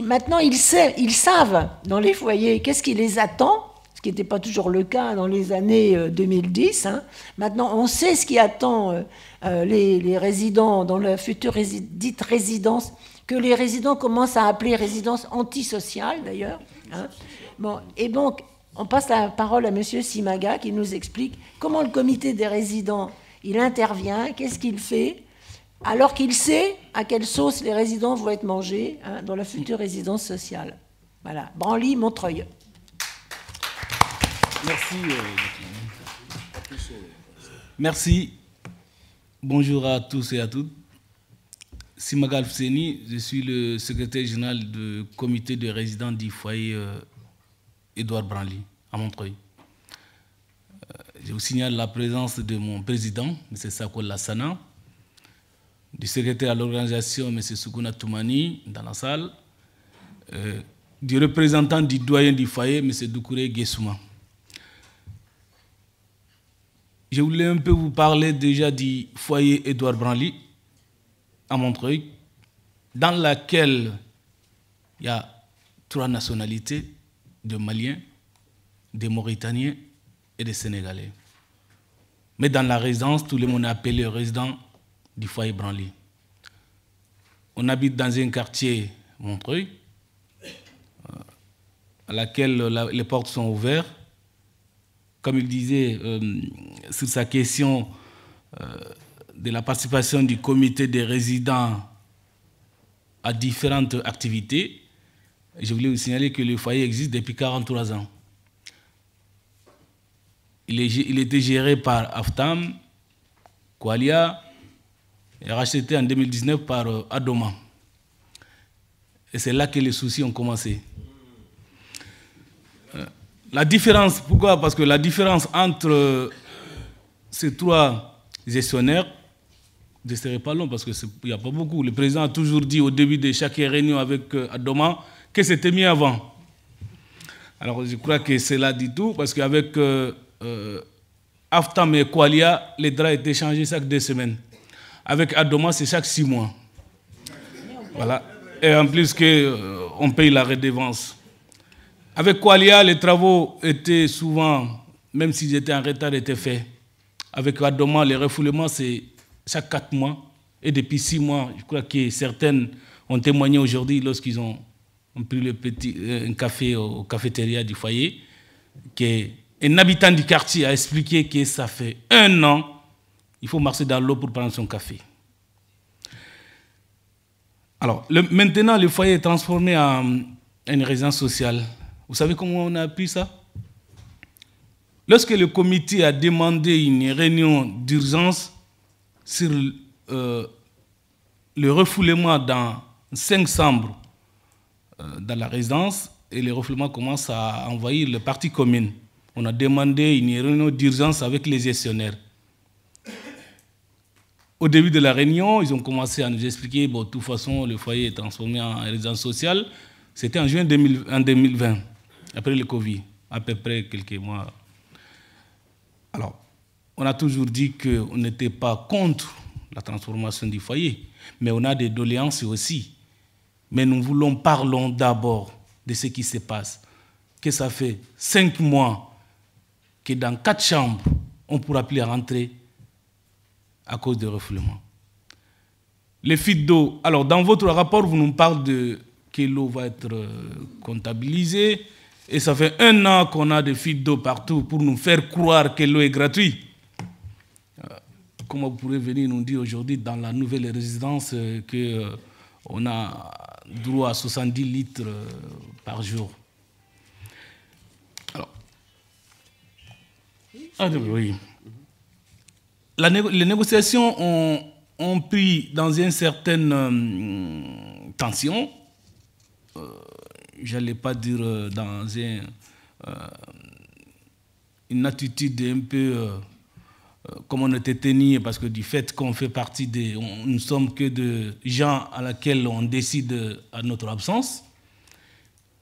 maintenant, ils savent dans les foyers qu'est-ce qui les attend, ce qui n'était pas toujours le cas dans les années 2010. Hein. Maintenant, on sait ce qui attend les résidents dans la future dite résidence, que les résidents commencent à appeler résidence antisociale, d'ailleurs. Hein. Bon, et donc, on passe la parole à M. Simaga qui nous explique comment le comité des résidents, il intervient, qu'est-ce qu'il fait, alors qu'il sait à quelle sauce les résidents vont être mangés dans la future résidence sociale. Voilà, Branly, Montreuil. Merci. Merci. Bonjour à tous et à toutes. Simaga Alfousseni, je suis le secrétaire général du comité de résidents du foyer Édouard Branly à Montreuil. Je vous signale la présence de mon président, M. Sako Lassana, du secrétaire à l'organisation, M. Soukouna Toumani, dans la salle, du représentant du doyen du foyer, M. Doukouré Guessouma. Je voulais un peu vous parler déjà du foyer Édouard Branly à Montreuil, dans laquelle il y a 3 nationalités, de Maliens, des Mauritaniens et des Sénégalais. Mais dans la résidence, tout le monde est appelé résident du foyer Branly. On habite dans un quartier Montreuil, à laquelle les portes sont ouvertes. Comme il disait sur sa question de la participation du comité des résidents à différentes activités, je voulais vous signaler que le foyer existe depuis 43 ans. Il était géré par Aftam, Qualia, et racheté en 2019 par Adoma. Et c'est là que les soucis ont commencé. La différence, pourquoi? Parce que la différence entre ces 3 gestionnaires, je ne serai pas long parce qu'il n'y a pas beaucoup. Le président a toujours dit au début de chaque réunion avec Adoma que c'était mieux avant. Alors je crois que cela dit tout, parce qu'avec Aftam et Qualia, les draps étaient changés chaque 2 semaines. Avec Adoma, c'est chaque 6 mois. Voilà. Et en plus on paye la redevance. Avec Qualia, les travaux étaient souvent, même s'ils étaient en retard, étaient faits. Avec Adoma, les refoulements, c'est chaque 4 mois. Et depuis 6 mois, je crois que certaines ont témoigné aujourd'hui lorsqu'ils ont pris un café au cafétéria du foyer, qu'un habitant du quartier a expliqué que ça fait 1 an, il faut marcher dans l'eau pour prendre son café. Alors, maintenant, le foyer est transformé en une résidence sociale. Vous savez comment on a appris ça? Lorsque le comité a demandé une réunion d'urgence sur le refoulement dans 5 chambres dans la résidence, et le refoulement commence à envahir le parti commune. On a demandé une réunion d'urgence avec les gestionnaires. Au début de la réunion, ils ont commencé à nous expliquer, bon, de toute façon, le foyer est transformé en résidence sociale. C'était en juin 2020, après le Covid, à peu près quelques mois. Alors, on a toujours dit qu'on n'était pas contre la transformation du foyer, mais on a des doléances aussi. Mais parlons d'abord de ce qui se passe. Que ça fait 5 mois que dans 4 chambres, on ne pourra plus rentrer à cause de refoulement. Les fuites d'eau. Alors, dans votre rapport, vous nous parlez que l'eau va être comptabilisée. Et ça fait 1 an qu'on a des fuites d'eau partout pour nous faire croire que l'eau est gratuite. Comment vous pourrez venir nous dire aujourd'hui dans la nouvelle résidence qu'on a droit à 70 litres par jour? Alors, oui. Les négociations ont pris dans une certaine tension. Je n'allais pas dire dans une attitude un peu comme on était tenu, parce que du fait qu'on fait partie nous ne sommes que de gens à laquelle on décide à notre absence.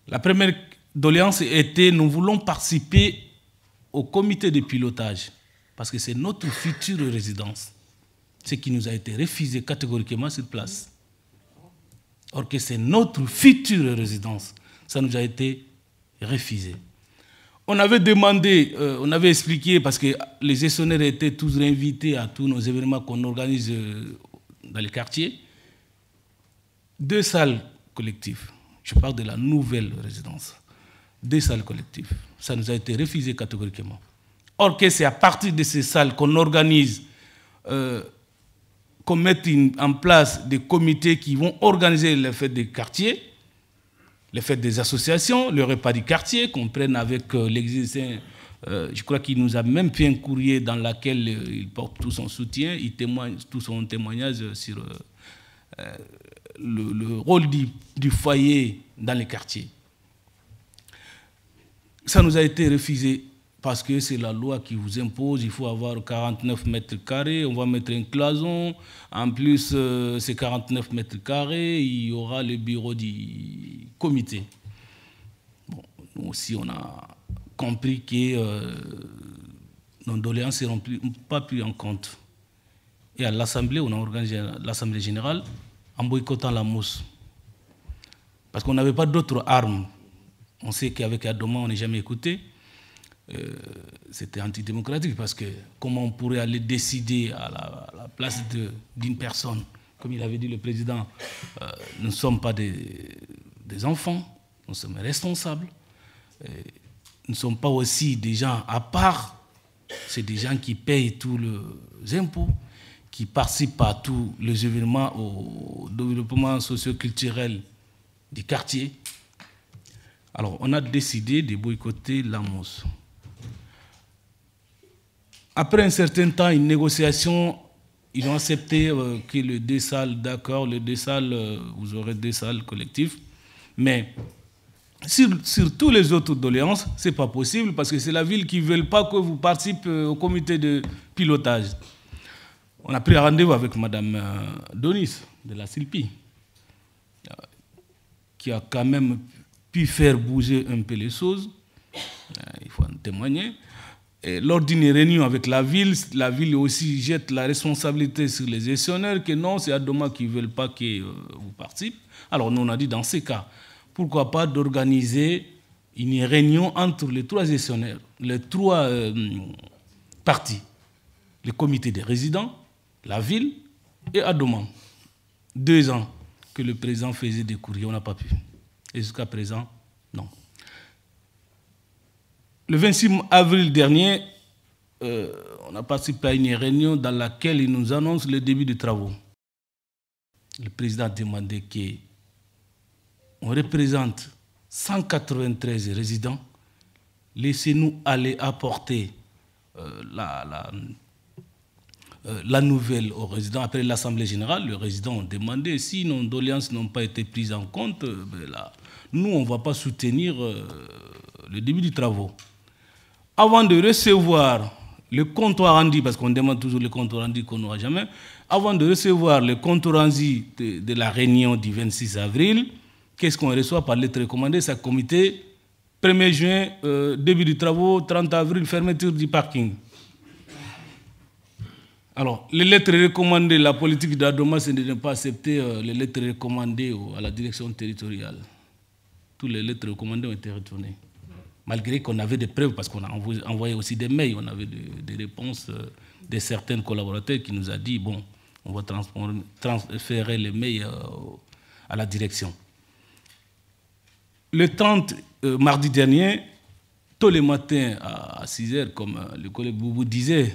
La première doléance était, nous voulons participer au comité de pilotage, parce que c'est notre future résidence, ce qui nous a été refusé catégoriquement sur place. Or que c'est notre future résidence, ça nous a été refusé. On avait demandé, on avait expliqué, parce que les gestionnaires étaient tous invités à tous nos événements qu'on organise dans les quartiers, 2 salles collectives. Je parle de la nouvelle résidence. 2 salles collectives. Ça nous a été refusé catégoriquement. Or que c'est à partir de ces salles qu'on organise, qu'on mette en place des comités qui vont organiser les fêtes des quartiers, les fêtes des associations, le repas du quartier, qu'on prenne avec l'existence. Je crois qu'il nous a même fait un courrier dans lequel il porte tout son soutien, il témoigne tout son témoignage sur le rôle du foyer dans les quartiers. Ça nous a été refusé parce que c'est la loi qui vous impose, il faut avoir 49 mètres carrés, on va mettre un cloison, en plus ces 49 mètres carrés, il y aura le bureau du comité. Bon, nous aussi on a compris que nos doléances ne seront pas prises en compte. Et à l'Assemblée, on a organisé l'Assemblée générale en boycottant la mousse. Parce qu'on n'avait pas d'autres armes. On sait qu'avec Adoma, on n'est jamais écouté. C'était antidémocratique parce que comment on pourrait aller décider à la place d'une personne, comme il avait dit le président, nous ne sommes pas des enfants, nous sommes responsables. Nous ne sommes pas aussi des gens à part, c'est des gens qui payent tous les impôts, qui participent à tous les événements au développement socio-culturel du quartier. Alors, on a décidé de boycotter la mousse. Après un certain temps, une négociation, ils ont accepté que les 2 salles, d'accord, les 2 salles, vous aurez 2 salles collectives, mais sur tous les autres doléances, ce n'est pas possible parce que c'est la ville qui ne veut pas que vous participez au comité de pilotage. On a pris rendez-vous avec Mme Donis de la SILPI, qui a quand même pu faire bouger un peu les choses. Il faut en témoigner. Et lors d'une réunion avec la ville aussi jette la responsabilité sur les gestionnaires, que non, c'est Adoma qui ne veulent pas que vous participiez. Alors nous, on a dit dans ces cas, pourquoi pas d'organiser une réunion entre les 3 gestionnaires, les 3 parties, le comité des résidents, la ville et Adoma. 2 ans que le président faisait des courriers, on n'a pas pu. Et jusqu'à présent, non. Le 26 avril dernier, on a participé à une réunion dans laquelle il nous annonce le début des travaux. Le président a demandé qu'on représente 193 résidents. Laissez-nous aller apporter la nouvelle aux résidents. Après l'Assemblée générale, les résidents ont demandé si nos doléances n'ont pas été prises en compte, nous, on ne va pas soutenir le début des travaux. Avant de recevoir le compte rendu, parce qu'on demande toujours le compte rendu qu'on n'aura jamais, avant de recevoir le compte rendu de la réunion du 26 avril, qu'est-ce qu'on reçoit par lettre recommandée? C'est comité 1er juin, début des travaux, 30 avril, fermeture du parking. Alors, les lettres recommandées, la politique d'Adoma, c'est de ne pas accepter les lettres recommandées à la direction territoriale. Toutes les lettres recommandées ont été retournées. Malgré qu'on avait des preuves, parce qu'on a envoyé aussi des mails, on avait des réponses de certains collaborateurs qui nous ont dit, bon, on va transférer les mails à la direction. Le 30 mardi dernier, tôt le matin à 6 h, comme le collègue Boubou disait,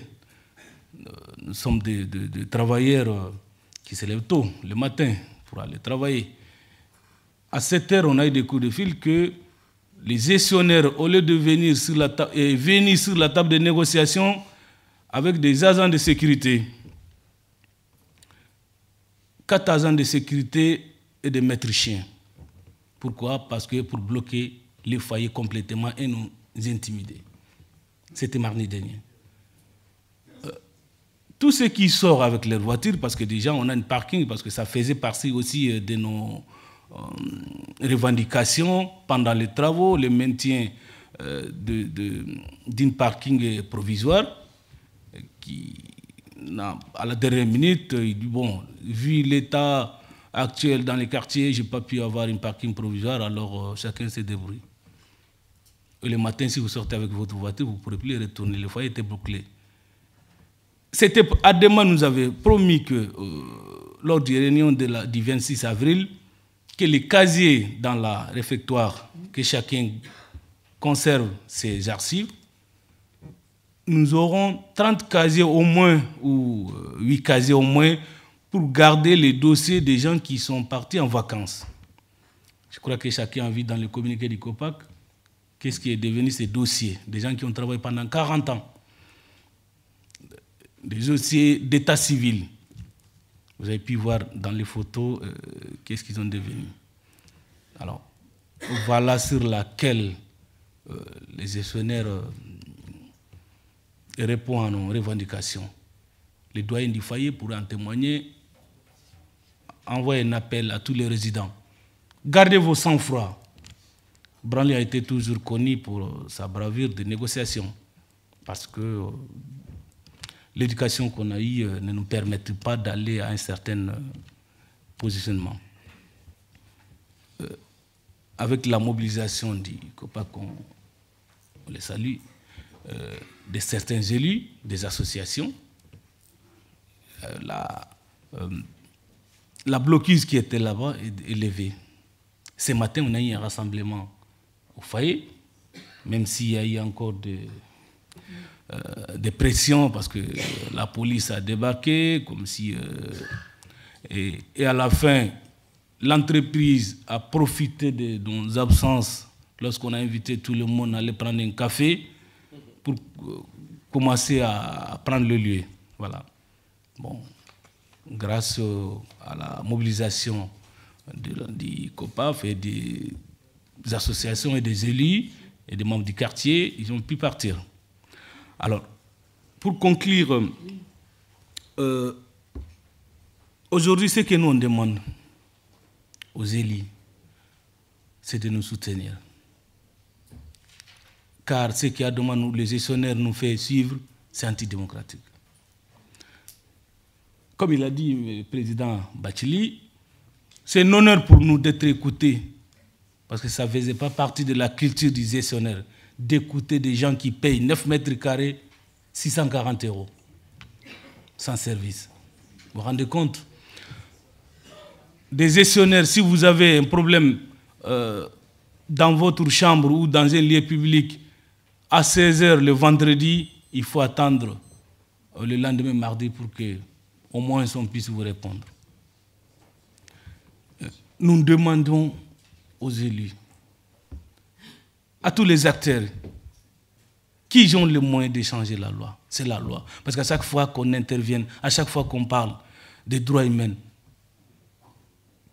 nous sommes des travailleurs qui se lèvent tôt le matin pour aller travailler. À 7 h, on a eu des coups de fil que les gestionnaires, au lieu de venir sur la table de négociation avec des agents de sécurité, 4 agents de sécurité et des maîtres chiens. Pourquoi? Parce que pour bloquer les foyers complètement et nous intimider. C'était mardi dernier. Tout ce qui sort avec leur voiture, parce que déjà on a un parking, parce que ça faisait partie aussi de nos revendications pendant les travaux, le maintien d'une parking provisoire qui, à la dernière minute, il dit, bon, vu l'état actuel dans les quartiers, je n'ai pas pu avoir une parking provisoire, alors chacun se débrouille. Et le matin, si vous sortez avec votre voiture, vous ne pourrez plus retourner, le foyer était bouclé. Adema nous avait promis que, lors des réunions du 26 avril, que les casiers dans la réfectoire, que chacun conserve ses archives, nous aurons 30 casiers au moins, ou 8 casiers au moins, pour garder les dossiers des gens qui sont partis en vacances. Je crois que chacun a vu dans le communiqué du COPAC qu'est-ce qui est devenu ces dossiers, des gens qui ont travaillé pendant 40 ans, des dossiers d'état civil. Vous avez pu voir dans les photos qu'est-ce qu'ils ont devenu. Alors, voilà sur laquelle les gestionnaires répondent à nos revendications. Les doyens du foyer pourraient en témoigner, envoyer un appel à tous les résidents. Gardez vos sang-froid. Branly a été toujours connu pour sa bravure de négociation, parce que l'éducation qu'on a eue ne nous permet pas d'aller à un certain positionnement. Avec la mobilisation du COPAC, on les salue, de certains élus, des associations, la blocuse qui était là-bas est levée. Ce matin, on a eu un rassemblement au foyer, même s'il y a eu encore des pressions parce que la police a débarqué, comme si... et à la fin, l'entreprise a profité de nos absences lorsqu'on a invité tout le monde à aller prendre un café pour commencer à prendre le lieu. Voilà. Bon, grâce à la mobilisation du COPAF et des associations et des élus et des membres du quartier, ils ont pu partir. Alors, pour conclure, aujourd'hui, ce que nous on demande aux élus, c'est de nous soutenir. car ce qui a demandé les gestionnaires nous fait suivre, c'est antidémocratique. Comme il a dit le président Bathily, c'est un honneur pour nous d'être écoutés, parce que ça ne faisait pas partie de la culture du gestionnaire, d'écouter des gens qui payent 9 mètres carrés 640 € sans service. Vous vous rendez compte? Des gestionnaires, si vous avez un problème dans votre chambre ou dans un lieu public, à 16 h le vendredi, il faut attendre le lendemain mardi pour qu'au moins on puisse vous répondre. Nous demandons aux élus, à tous les acteurs, qui ont le moyen de changer la loi. C'est la loi. Parce qu'à chaque fois qu'on intervient, à chaque fois qu'on parle des droits humains,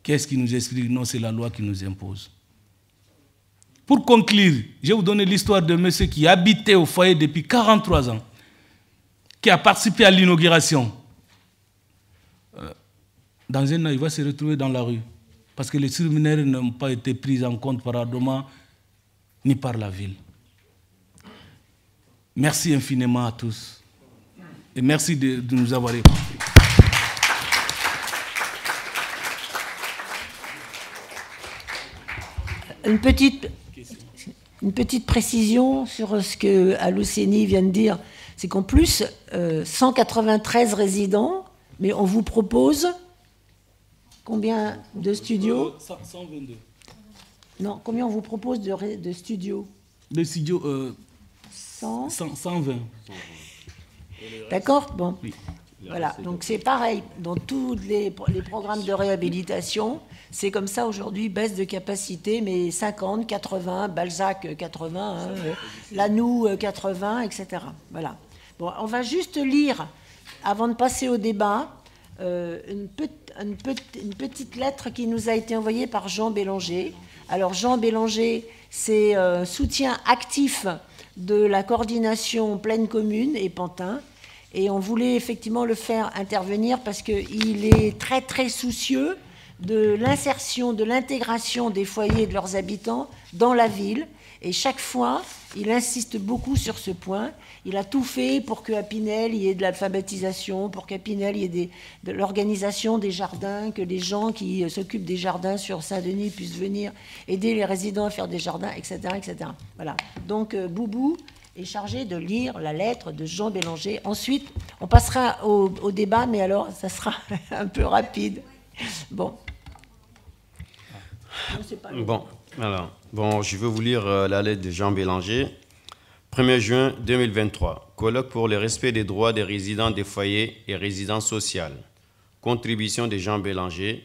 qu'est-ce qui nous explique? Non, c'est la loi qui nous impose. Pour conclure, je vais vous donner l'histoire de monsieur qui habitait au foyer depuis 43 ans, qui a participé à l'inauguration. Dans un an, il va se retrouver dans la rue, parce que les surmineurs n'ont pas été pris en compte par Adoma ni par la ville. Merci infiniment à tous. Et merci de nous avoir écoutés. Une petite précision sur ce que Alou-Seni vient de dire, c'est qu'en plus, 193 résidents, mais on vous propose combien de studios? 122. Non, combien on vous propose de studios? De studios 120. D'accord? Bon. Oui. Voilà, donc c'est pareil, dans tous les programmes de réhabilitation, c'est comme ça aujourd'hui, baisse de capacité, mais 50, 80, Balzac 80, hein, Lanoux 80, etc. Voilà. Bon, on va juste lire, avant de passer au débat, une petite lettre qui nous a été envoyée par Jean Bélanger. Alors Jean Bélanger, c'est soutien actif de la coordination Pleine Commune et Pantin. Et on voulait effectivement le faire intervenir parce qu'il est très très soucieux de l'insertion, de l'intégration des foyers et de leurs habitants dans la ville. Et chaque fois, il insiste beaucoup sur ce point. Il a tout fait pour qu'à Pinel, il y ait de l'alphabétisation, pour qu'à Pinel, il y ait de l'organisation des jardins, que les gens qui s'occupent des jardins sur Saint-Denis puissent venir aider les résidents à faire des jardins, etc. etc. Voilà. Donc, Boubou est chargé de lire la lettre de Jean Bélanger. Ensuite, on passera au débat, mais alors, ça sera un peu rapide. Bon. Bon, je vais vous lire la lettre de Jean Bélanger. 1er juin 2023. Colloque pour le respect des droits des résidents des foyers et résidences sociales. Contribution de Jean Bélanger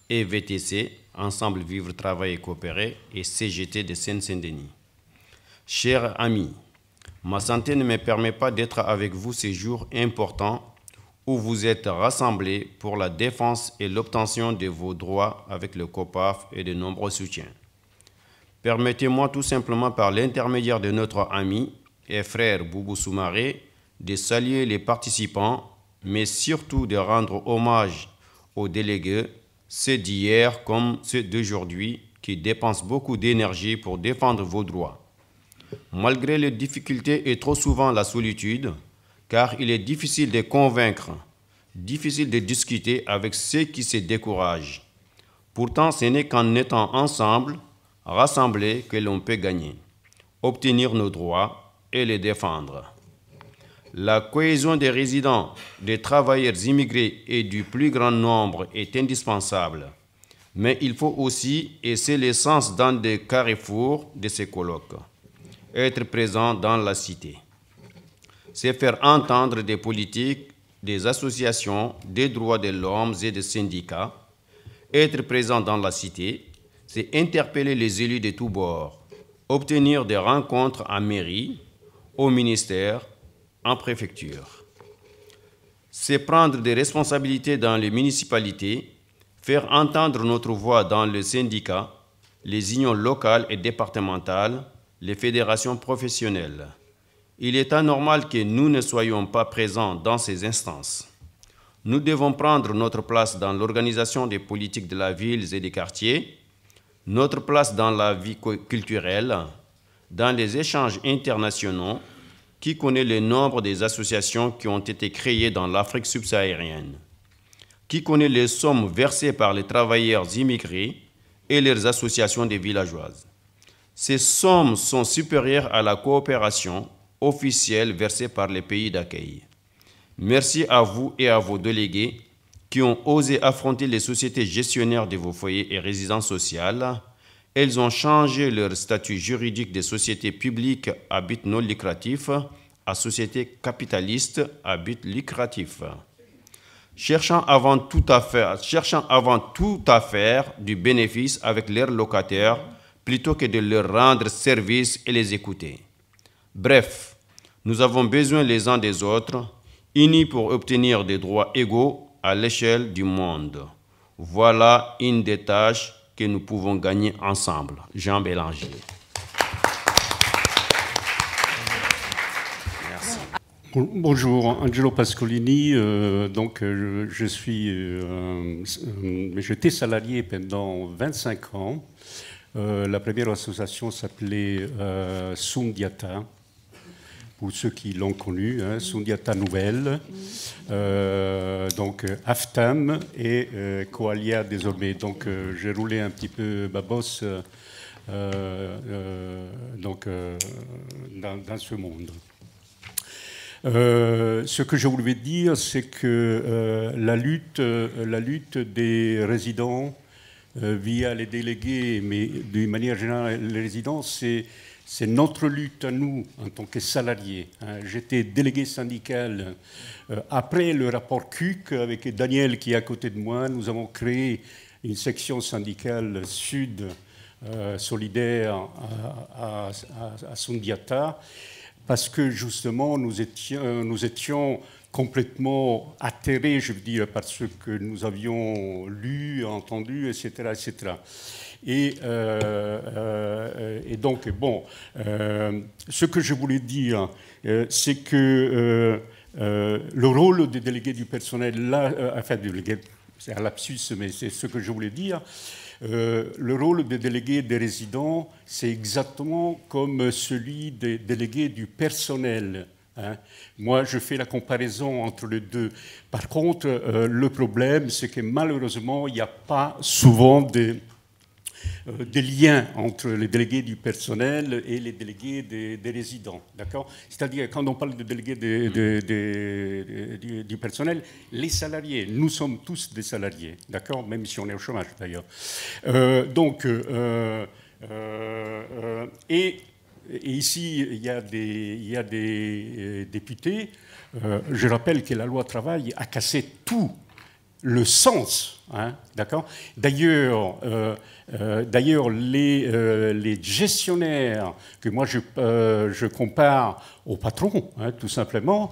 et VTC, Ensemble Vivre, Travailler et Coopérer, et CGT de Seine-Saint-Denis. Chers amis, ma santé ne me permet pas d'être avec vous ces jours importants où vous êtes rassemblés pour la défense et l'obtention de vos droits avec le COPAF et de nombreux soutiens. Permettez-moi tout simplement par l'intermédiaire de notre ami et frère Boubou Soumaré de saluer les participants, mais surtout de rendre hommage aux délégués, ceux d'hier comme ceux d'aujourd'hui, qui dépensent beaucoup d'énergie pour défendre vos droits. Malgré les difficultés et trop souvent la solitude, car il est difficile de convaincre, difficile de discuter avec ceux qui se découragent. Pourtant, ce n'est qu'en étant ensemble, rassemblés, que l'on peut gagner, obtenir nos droits et les défendre. La cohésion des résidents, des travailleurs immigrés et du plus grand nombre est indispensable, mais il faut aussi, et c'est l'essence dans des carrefours de ces colloques, être présent dans la cité. C'est faire entendre des politiques, des associations, des droits de l'homme et des syndicats. Être présent dans la cité, c'est interpeller les élus de tous bords, obtenir des rencontres en mairie, au ministère, en préfecture. C'est prendre des responsabilités dans les municipalités, faire entendre notre voix dans le syndicat, les unions locales et départementales, les fédérations professionnelles. Il est anormal que nous ne soyons pas présents dans ces instances. Nous devons prendre notre place dans l'organisation des politiques de la ville et des quartiers, notre place dans la vie culturelle, dans les échanges internationaux? Qui connaît le nombre des associations qui ont été créées dans l'Afrique subsaharienne? Qui connaît les sommes versées par les travailleurs immigrés et leurs associations des villageoises? Ces sommes sont supérieures à la coopération officielle versée par les pays d'accueil. Merci à vous et à vos délégués qui ont osé affronter les sociétés gestionnaires de vos foyers et résidences sociales. Elles ont changé leur statut juridique des sociétés publiques à but non lucratif à sociétés capitalistes à but lucratif. Cherchant avant tout à faire du bénéfice avec leurs locataires plutôt que de leur rendre service et les écouter. Bref, nous avons besoin les uns des autres, unis pour obtenir des droits égaux à l'échelle du monde. Voilà une des tâches que nous pouvons gagner ensemble. Jean Bélanger. Merci. Bonjour, Angelo Pascolini. J'étais salarié pendant 25 ans. La première association s'appelait Sundiata, pour ceux qui l'ont connu, Sundiata Nouvelle, Aftam et Coalia désormais. Donc j'ai roulé un petit peu ma bosse dans ce monde. Ce que je voulais dire, c'est que la lutte des résidents via les délégués, mais d'une manière générale, les résidents, c'est notre lutte à nous, en tant que salariés. J'étais délégué syndical. Après le rapport Cuc, avec Daniel qui est à côté de moi, nous avons créé une section syndicale sud solidaire à Sundiata, parce que justement, nous étions complètement atterrés, je veux dire, par ce que nous avions lu, entendu, etc., etc. Et donc, bon, ce que je voulais dire, c'est que le rôle des délégués du personnel, c'est un lapsus, mais c'est ce que je voulais dire. Le rôle des délégués des résidents, c'est exactement comme celui des délégués du personnel. Moi, je fais la comparaison entre les deux. Par contre, le problème, c'est que malheureusement, il n'y a pas souvent des liens entre les délégués du personnel et les délégués des résidents. D'accord ? C'est-à-dire, quand on parle de délégués du personnel, les salariés, nous sommes tous des salariés, d'accord ? Même si on est au chômage, d'ailleurs. Et ici, il y a des députés. Je rappelle que la loi travail a cassé tout le sens, d'accord ? D'ailleurs, les gestionnaires que moi je compare aux patrons, tout simplement,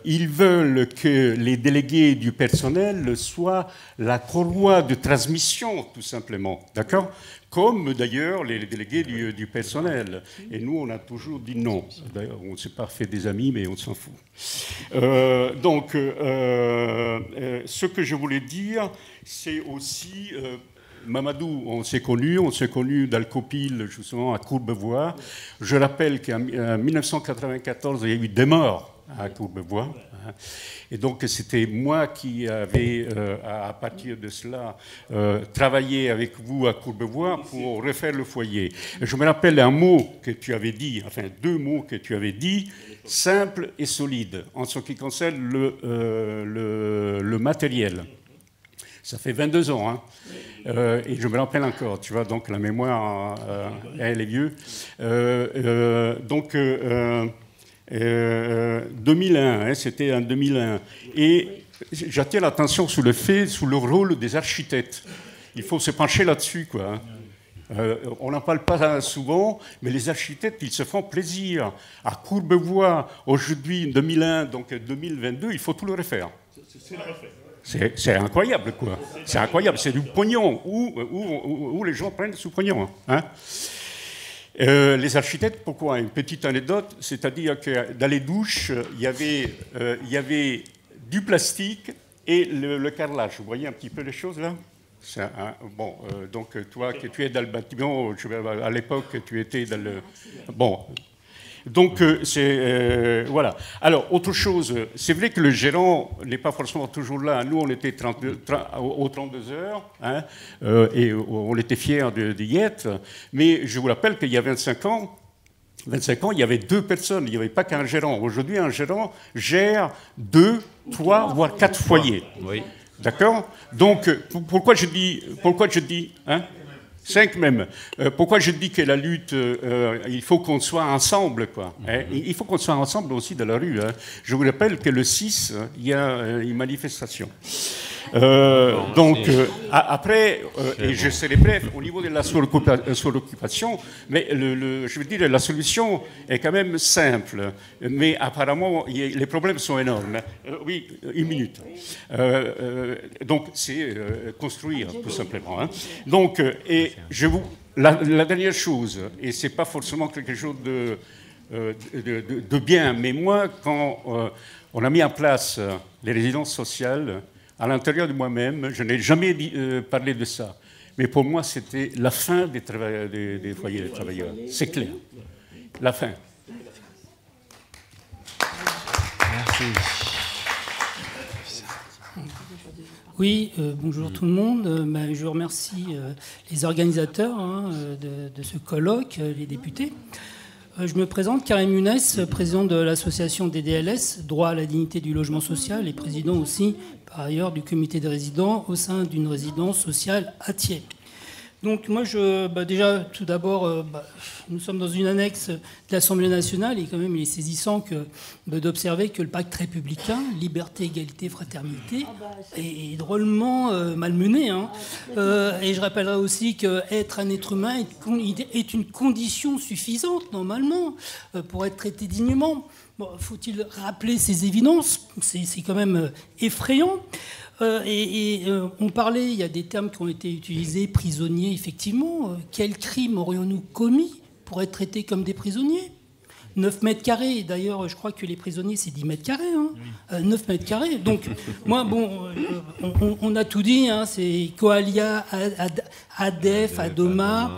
ils veulent que les délégués du personnel soient la courroie de transmission, tout simplement, d'accord ? Comme d'ailleurs les délégués du personnel. Et nous, on a toujours dit non. D'ailleurs, on ne s'est pas fait des amis, mais on s'en fout. Ce que je voulais dire, c'est aussi... Mamadou, on s'est connus d'Alcopil, justement, à Courbevoie. Je rappelle qu'en 1994, il y a eu des morts à Courbevoie. Et donc, c'était moi qui avais, à partir de cela, travaillé avec vous à Courbevoie pour refaire le foyer. Et je me rappelle un mot que tu avais dit, enfin 2 mots que tu avais dit, simple et solide, en ce qui concerne le matériel. Ça fait 22 ans, et je me rappelle encore, tu vois, donc la mémoire, elle est vieux. 2001, c'était en 2001. Et j'attire l'attention sur le rôle des architectes. Il faut se pencher là-dessus, quoi. On n'en parle pas souvent, mais les architectes, ils se font plaisir. À Courbevoie, aujourd'hui, 2001, donc 2022, il faut tout le refaire. C'est incroyable, quoi. C'est incroyable, c'est du pognon, où les gens prennent sous pognon. Les architectes, pourquoi ? Une petite anecdote, c'est-à-dire que dans les douches, il y avait du plastique et le carrelage. Vous voyez un petit peu les choses là ? Donc toi, que tu es dans le bâtiment, à l'époque, tu étais dans le... Bon, donc voilà. Alors, autre chose, c'est vrai que le gérant n'est pas forcément toujours là. Nous, on était aux 32 heures, hein, et on était fiers d'y être, mais je vous rappelle qu'il y a 25 ans, il y avait 2 personnes, il n'y avait pas qu'un gérant. Aujourd'hui, un gérant gère 2, 3, voire 4 foyers. Oui. D'accord? Donc, pourquoi je dis, hein, 5 même. Pourquoi je dis que la lutte, il faut qu'on soit ensemble, quoi. Hein? Il faut qu'on soit ensemble aussi dans la rue. Hein. Je vous rappelle que le 6, il y a une manifestation. Après, et je serai bref, au niveau de la suroccupation, mais je veux dire, la solution est quand même simple, mais apparemment, les problèmes sont énormes. Oui, 1 minute. Donc, c'est construire, tout simplement. Hein. Donc, et la dernière chose, et c'est pas forcément quelque chose de bien, mais moi, quand on a mis en place les résidences sociales, à l'intérieur de moi-même, je n'ai jamais parlé de ça. Mais pour moi, c'était la fin des foyers des travailleurs. C'est clair. La fin. Merci. Oui, bonjour tout le monde. Je remercie les organisateurs de ce colloque, les députés. Je me présente, Karim Younes, président de l'association DDLS, Droit à la dignité du logement social, et président aussi, par ailleurs, du comité des résidents au sein d'une résidence sociale à Thiers. Donc moi, déjà, tout d'abord, nous sommes dans une annexe de l'Assemblée nationale, et quand même, il est saisissant d'observer que le pacte républicain, liberté, égalité, fraternité, est drôlement malmené. Hein. Et je rappellerai aussi qu'être un être humain est une condition suffisante, normalement, pour être traité dignement. Bon, faut-il rappeler ces évidences? C'est quand même effrayant. On parlait, il y a des termes qui ont été utilisés, prisonniers, effectivement. Quel crime aurions-nous commis pour être traités comme des prisonniers? 9 mètres carrés, d'ailleurs, je crois que les prisonniers, c'est 10 mètres carrés. Hein. 9 mètres carrés. Donc, moi, on a tout dit, hein, c'est Coalia, ADEF, Adoma.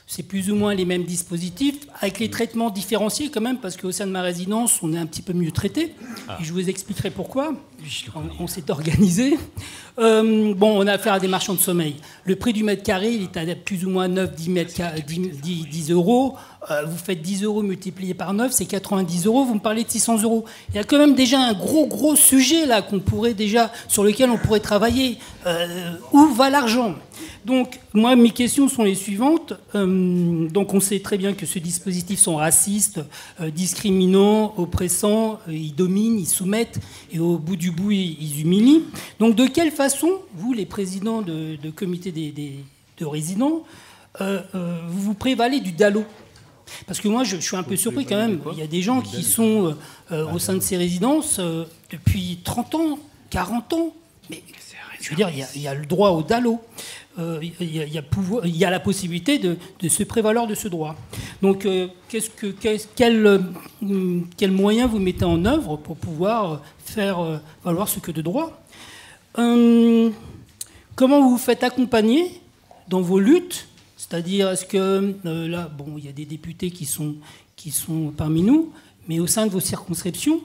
C'est plus ou moins les mêmes dispositifs, avec les traitements différenciés quand même, parce qu'au sein de ma résidence, on est un petit peu mieux traité. Et je vous expliquerai pourquoi. On s'est organisé. On a affaire à des marchands de sommeil. Le prix du mètre carré, il est à plus ou moins 10 euros. Vous faites 10 euros multiplié par 9, c'est 90 euros. Vous me parlez de 600 euros. Il y a quand même déjà un gros sujet là sur lequel on pourrait travailler. Où va l'argent ? Donc, moi, mes questions sont les suivantes. Donc, on sait très bien que ce dispositif sont racistes, discriminants, oppressants. Ils dominent, ils soumettent, et au bout du bout, ils humilient. Donc, de quelle façon, vous, les présidents de comité de résidents, vous vous prévalez du DALO ? Parce que moi, je suis un peu surpris quand même. Il y a des gens qui sont au sein de ces résidences depuis 30 ans, 40 ans. Mais je veux dire, il y a le droit au DALO. Il y a la possibilité de se prévaloir de ce droit. Donc, quels moyens vous mettez en œuvre pour pouvoir faire valoir ce que de droit ? Comment vous vous faites accompagner dans vos luttes ? C'est-à-dire, est-ce que là, il y a des députés qui sont parmi nous, mais au sein de vos circonscriptions,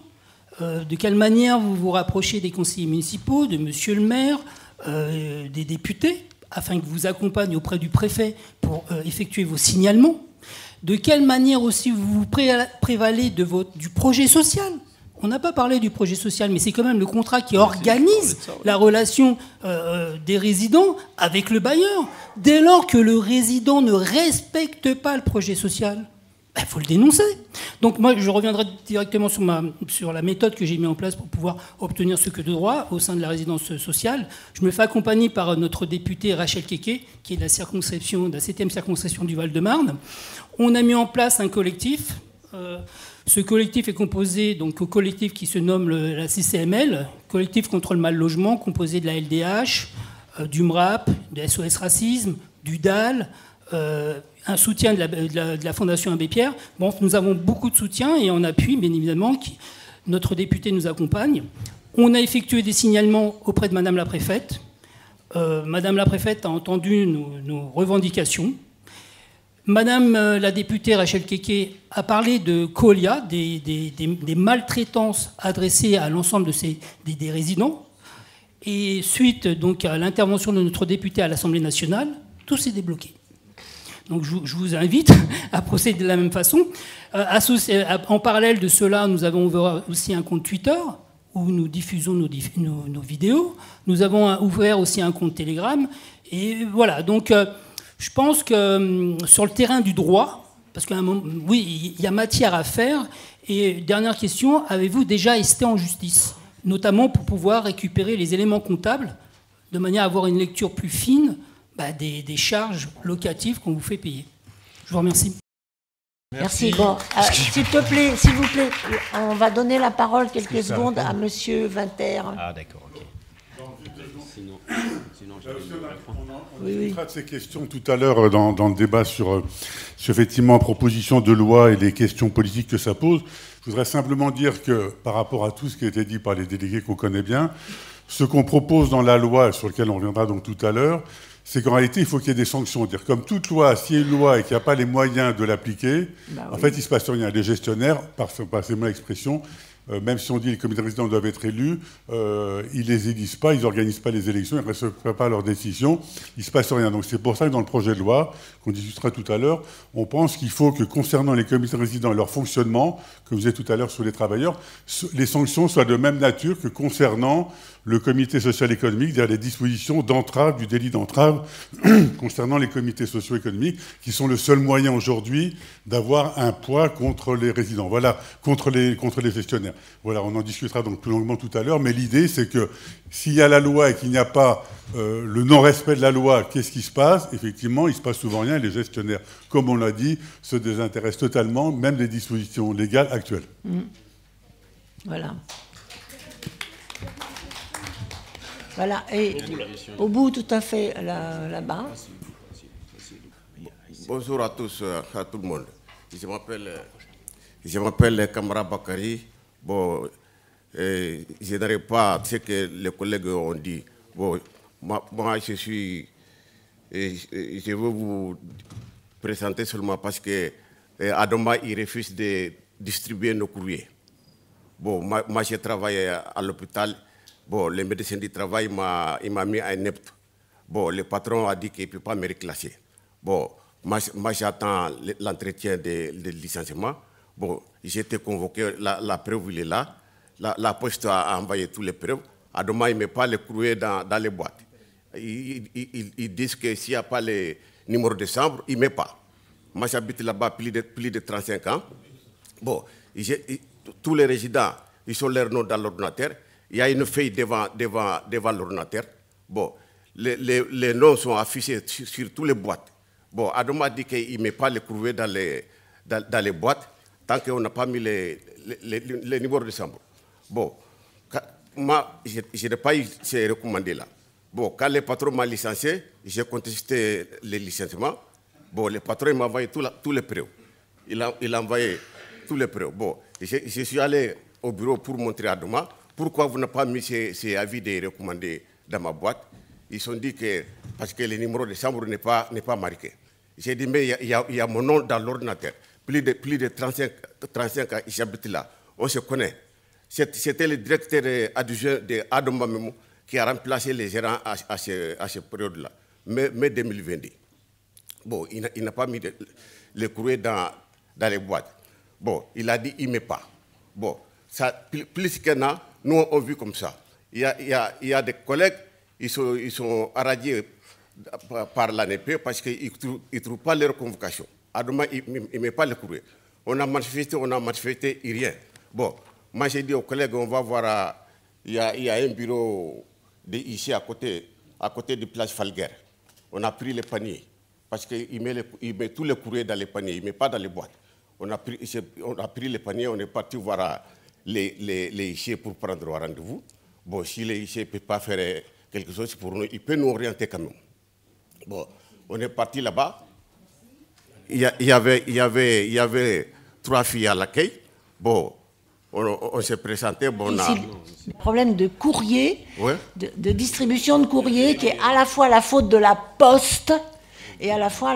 de quelle manière vous vous rapprochez des conseillers municipaux, de monsieur le maire, des députés, afin qu'ils vous accompagnent auprès du préfet pour effectuer vos signalements? De quelle manière aussi vous vous prévalez du projet social? On n'a pas parlé du projet social, mais c'est quand même le contrat qui organise la relation des résidents avec le bailleur. Dès lors que le résident ne respecte pas le projet social, il faut le dénoncer. Donc moi, je reviendrai directement sur la méthode que j'ai mise en place pour pouvoir obtenir ce que de droit au sein de la résidence sociale. Je me fais accompagner par notre députée Rachel Keke, qui est de la 7e circonscription du Val-de-Marne. On a mis en place un collectif. Ce collectif est composé au collectif qui se nomme la CCML, collectif contre le mal logement, composé de la LDH, du MRAP, de SOS Racisme, du DAL, un soutien de la Fondation Abbé Pierre. Nous avons beaucoup de soutien et en appui, bien évidemment, notre député nous accompagne. On a effectué des signalements auprès de Madame la préfète. Madame la préfète a entendu nos revendications. Madame la députée Rachel Keke a parlé de COLIA, des maltraitances adressées à l'ensemble des résidents. Et suite donc à l'intervention de notre député à l'Assemblée nationale, tout s'est débloqué. Donc je vous invite à procéder de la même façon. En parallèle de cela, nous avons ouvert aussi un compte Twitter où nous diffusons nos vidéos. Nous avons ouvert aussi un compte Telegram. Et voilà, donc je pense que sur le terrain du droit, parce qu'à un moment, oui, il y a matière à faire. Et dernière question, avez-vous déjà été en justice, notamment pour pouvoir récupérer les éléments comptables, de manière à avoir une lecture plus fine des charges locatives qu'on vous fait payer? Je vous remercie. Merci. Bon, s'il vous plaît, on va donner la parole quelques secondes à Monsieur Winter. Ah d'accord, ok. Sinon on discutera de ces questions tout à l'heure dans le débat sur effectivement proposition de loi et les questions politiques que ça pose. Je voudrais simplement dire que par rapport à tout ce qui a été dit par les délégués qu'on connaît bien, ce qu'on propose dans la loi, sur lequel on reviendra donc tout à l'heure, c'est qu'en réalité, il faut qu'il y ait des sanctions. C'est-à-dire, comme toute loi, s'il y a une loi et qu'il n'y a pas les moyens de l'appliquer, en fait, il ne se passe rien. Les gestionnaires, passez-moi l'expression, même si on dit que les comités de résidents doivent être élus, ils ne les élisent pas, ils n'organisent pas les élections, ils ne respectent pas leurs décisions, il ne se passe rien. Donc c'est pour ça que dans le projet de loi, qu'on discutera tout à l'heure, on pense qu'il faut que concernant les comités de résidents et leur fonctionnement, comme vous disiez tout à l'heure sur les travailleurs, les sanctions soient de même nature que concernant le comité social économique, c'est-à-dire les dispositions d'entrave, du délit d'entrave concernant les comités socio-économiques, qui sont le seul moyen aujourd'hui d'avoir un poids contre les résidents, voilà, contre les gestionnaires. Voilà, on en discutera donc plus longuement tout à l'heure, mais l'idée c'est que s'il y a la loi et qu'il n'y a pas le non-respect de la loi, qu'est-ce qui se passe? Effectivement, il ne se passe souvent rien et les gestionnaires, comme on l'a dit, se désintéressent totalement, même des dispositions légales actuelles. Voilà. Voilà, et au bout tout à fait là-bas. Bonjour à tous, à tout le monde. Je m'appelle Kamara Bakari. Bon, je n'arrive pas à ce que les collègues ont dit. Bon, moi je veux vous présenter seulement parce que Adoma, il refuse de distribuer nos courriers. Bon, moi j'ai travaillé à l'hôpital. Bon, le médecin du travail il m'a mis à inepte. Bon, le patron a dit qu'il ne peut pas me reclasser. Bon, moi j'attends l'entretien de licenciement. Bon, j'ai été convoqué, la preuve il est là. La poste a envoyé toutes les preuves. À demain, il ne met pas les courriers dans les boîtes. Ils disent que s'il n'y a pas les numéros de chambre, il ne met pas. Moi j'habite là-bas plus de 35 ans. Bon, tous les résidents, ils ont leur nom dans l'ordinateur. Il y a une feuille devant l'ordinateur. Bon, les noms sont affichés sur toutes les boîtes. Bon, Adama dit qu'il ne met pas les courriers dans les boîtes tant qu'on n'a pas mis les numéros de chambre. Bon, moi, je n'ai pas eu ces recommandés-là. Bon, quand le patron m'a licencié, j'ai contesté les licenciements. Bon, le patron m'a envoyé tous les preuves. Il a envoyé tous les preuves. Bon, je suis allé au bureau pour montrer à Adama. Pourquoi vous n'avez pas mis ces avis de recommandés dans ma boîte? Ils ont dit que parce que le numéro de chambre n'est pas marqué. J'ai dit, mais il y a mon nom dans l'ordinateur. Plus de 35 ans, j'habite là. On se connaît. C'était le directeur adjoint de Adama Memo qui a remplacé les gérants à cette période-là, mai 2022. Bon, il n'a pas mis le courrier dans les boîtes. Bon, il a dit, il ne met pas. Bon, ça, plus qu'un an, nous on vu comme ça. Il y a des collègues, ils sont irradiés par l'ANP parce qu'ils ne trouvent pas leur convocation. À demain, ils ne mettent pas le courrier. On a manifesté, rien. Bon, moi j'ai dit aux collègues, on va voir, il y a un bureau ici à côté de place Falguer. On a pris les paniers parce qu'il met tous les courriers dans les paniers, il ne met pas dans les boîtes. On a pris les paniers, on est parti voir les IC pour prendre un rendez-vous. Bon, si les IC ne peuvent pas faire quelque chose pour nous, ils peuvent nous orienter quand même. Bon, on est parti là-bas. Il y avait 3 filles à l'accueil. Bon, on on s'est présenté, bon, on a... Le problème de courrier, Ouais. de distribution de courrier, qui est à la fois la faute de la poste et à la fois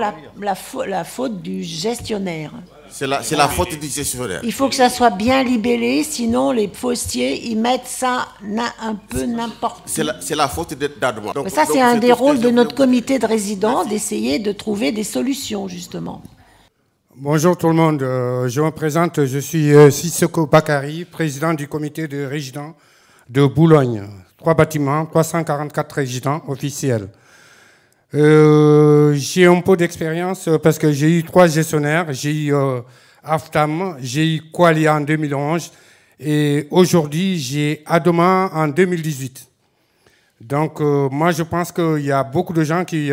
la faute du gestionnaire. C'est la faute du gestionnaire. Il faut que ça soit bien libellé, sinon les postiers, ils mettent ça un peu n'importe où. C'est la faute d'Adoma. Ça, c'est un des rôles de notre comité de résidents, d'essayer de trouver des solutions, justement. Bonjour tout le monde, je me présente, je suis Sissoko Bakari, président du comité de résidents de Boulogne. 3 bâtiments, 344 résidents officiels. J'ai un peu d'expérience parce que j'ai eu 3 gestionnaires. J'ai eu Aftam, j'ai eu Qualia en 2011 et aujourd'hui j'ai Adoma en 2018. Donc moi je pense qu'il y a beaucoup de gens qui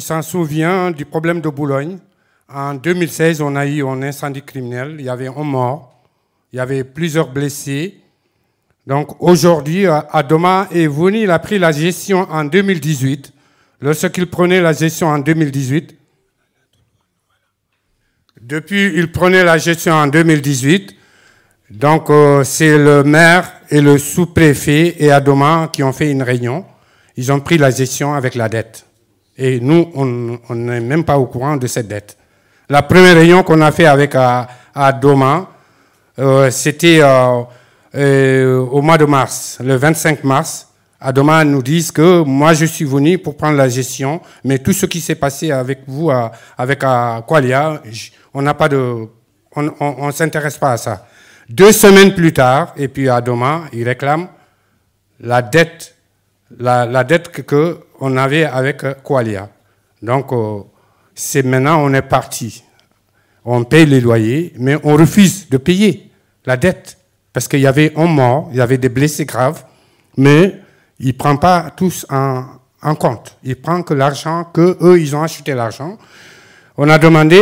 s'en souviennent du problème de Boulogne. En 2016, on a eu un incendie criminel, il y avait un mort, il y avait plusieurs blessés. Donc aujourd'hui, Adoma est venu, il a pris la gestion en 2018. Lorsqu'il prenait la gestion en 2018, depuis il prenait la gestion en 2018, donc c'est le maire et le sous-préfet et Adoma qui ont fait une réunion. Ils ont pris la gestion avec la dette. Et nous, on n'est même pas au courant de cette dette. La première réunion qu'on a fait avec Adoma, c'était au mois de mars, le 25 mars. Adoma nous dit que moi je suis venu pour prendre la gestion, mais tout ce qui s'est passé avec vous, avec Qualia, on n'a pas de, on s'intéresse pas à ça. 2 semaines plus tard, et puis Adoma, il réclame la dette, la dette que on avait avec Qualia. Donc c'est maintenant on est parti, on paye les loyers, mais on refuse de payer la dette parce qu'il y avait un mort, il y avait des blessés graves, mais il ne prend pas tous en compte. Il prend que l'argent, qu'eux, ils ont acheté l'argent. On a demandé,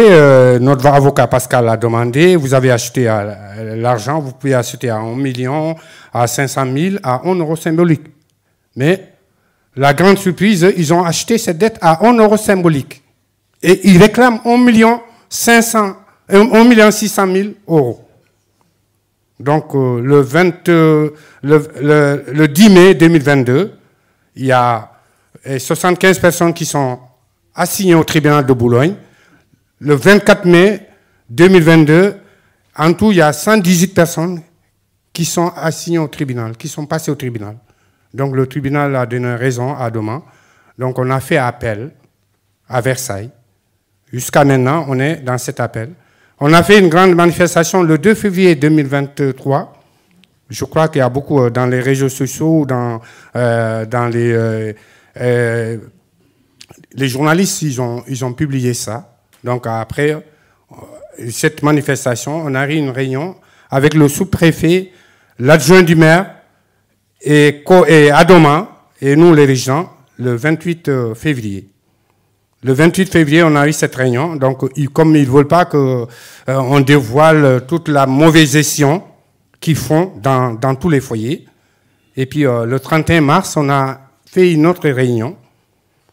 notre avocat Pascal a demandé, vous avez acheté l'argent, vous pouvez acheter à 1 million, à 500 000, à 1 euro symbolique. Mais la grande surprise, ils ont acheté cette dette à 1 euro symbolique. Et ils réclament 1 600 000 euros. Donc, le 10 mai 2022, il y a 75 personnes qui sont assignées au tribunal de Boulogne. Le 24 mai 2022, en tout, il y a 118 personnes qui sont assignées au tribunal, qui sont passées au tribunal. Donc, le tribunal a donné raison à Adoma. Donc, on a fait appel à Versailles. Jusqu'à maintenant, on est dans cet appel. On a fait une grande manifestation le 2 février 2023. Je crois qu'il y a beaucoup dans les réseaux sociaux, dans les journalistes, ils ont publié ça. Donc après cette manifestation, on a eu une réunion avec le sous-préfet, l'adjoint du maire et Adoma et nous les résidents le 28 février. Le 28 février, on a eu cette réunion. Donc, comme ils ne veulent pas qu'on dévoile toute la mauvaise gestion qu'ils font dans tous les foyers. Et puis, le 31 mars, on a fait une autre réunion.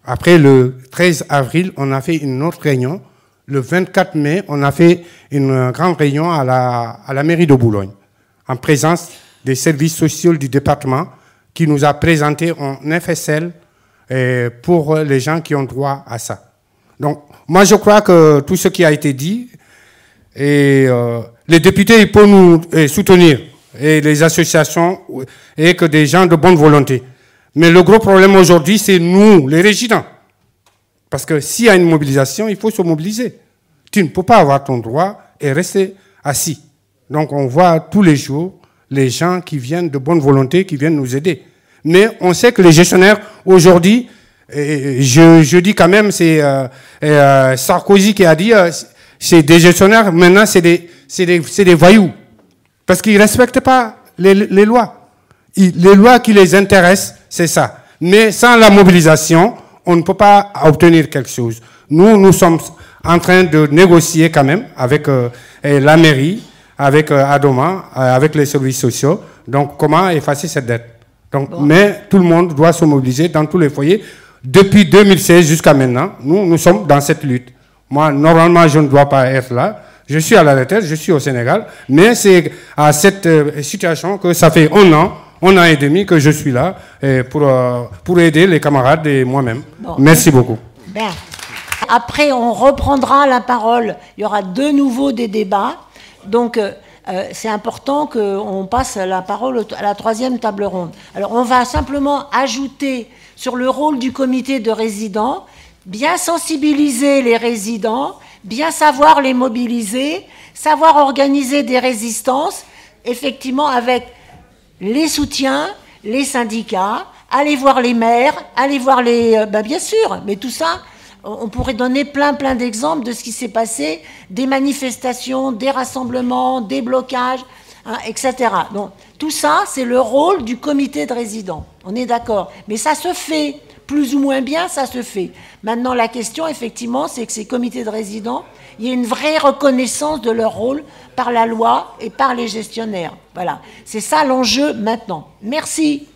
Après, le 13 avril, on a fait une autre réunion. Le 24 mai, on a fait une grande réunion à la mairie de Boulogne, en présence des services sociaux du département, qui nous a présenté un FSL pour les gens qui ont droit à ça. Donc, moi, je crois que tout ce qui a été dit, et les députés, ils peuvent nous soutenir, et les associations, et que des gens de bonne volonté. Mais le gros problème aujourd'hui, c'est nous, les résidents. Parce que s'il y a une mobilisation, il faut se mobiliser. Tu ne peux pas avoir ton droit et rester assis. Donc, on voit tous les jours les gens qui viennent de bonne volonté, qui viennent nous aider. Mais on sait que les gestionnaires, aujourd'hui, je dis quand même, c'est Sarkozy qui a dit, c'est des gestionnaires, maintenant, c'est des voyous. Parce qu'ils ne respectent pas les lois. Les lois qui les intéressent, c'est ça. Mais sans la mobilisation, on ne peut pas obtenir quelque chose. Nous sommes en train de négocier quand même avec la mairie, avec Adoma, avec les services sociaux. Donc, comment effacer cette dette? Donc, bon. Mais tout le monde doit se mobiliser dans tous les foyers. Depuis 2016 jusqu'à maintenant, nous sommes dans cette lutte. Moi, normalement, je ne dois pas être là. Je suis à la retraite, je suis au Sénégal, mais c'est à cette situation que ça fait un an et demi que je suis là pour aider les camarades et moi-même. Bon, merci beaucoup. Bien. Après, on reprendra la parole. Il y aura de nouveau des débats. Donc, c'est important qu'on passe la parole à la troisième table ronde. Alors, on va simplement ajouter sur le rôle du comité de résidents, bien sensibiliser les résidents, bien savoir les mobiliser, savoir organiser des résistances, effectivement avec les soutiens, les syndicats, aller voir les maires, aller voir les... bien sûr, mais tout ça, on pourrait donner plein d'exemples de ce qui s'est passé, des manifestations, des rassemblements, des blocages, hein, etc. Donc tout ça, c'est le rôle du comité de résidents. On est d'accord. Mais ça se fait, plus ou moins bien, ça se fait. Maintenant, la question, effectivement, c'est que ces comités de résidents, il y ait une vraie reconnaissance de leur rôle par la loi et par les gestionnaires. Voilà. C'est ça l'enjeu maintenant. Merci.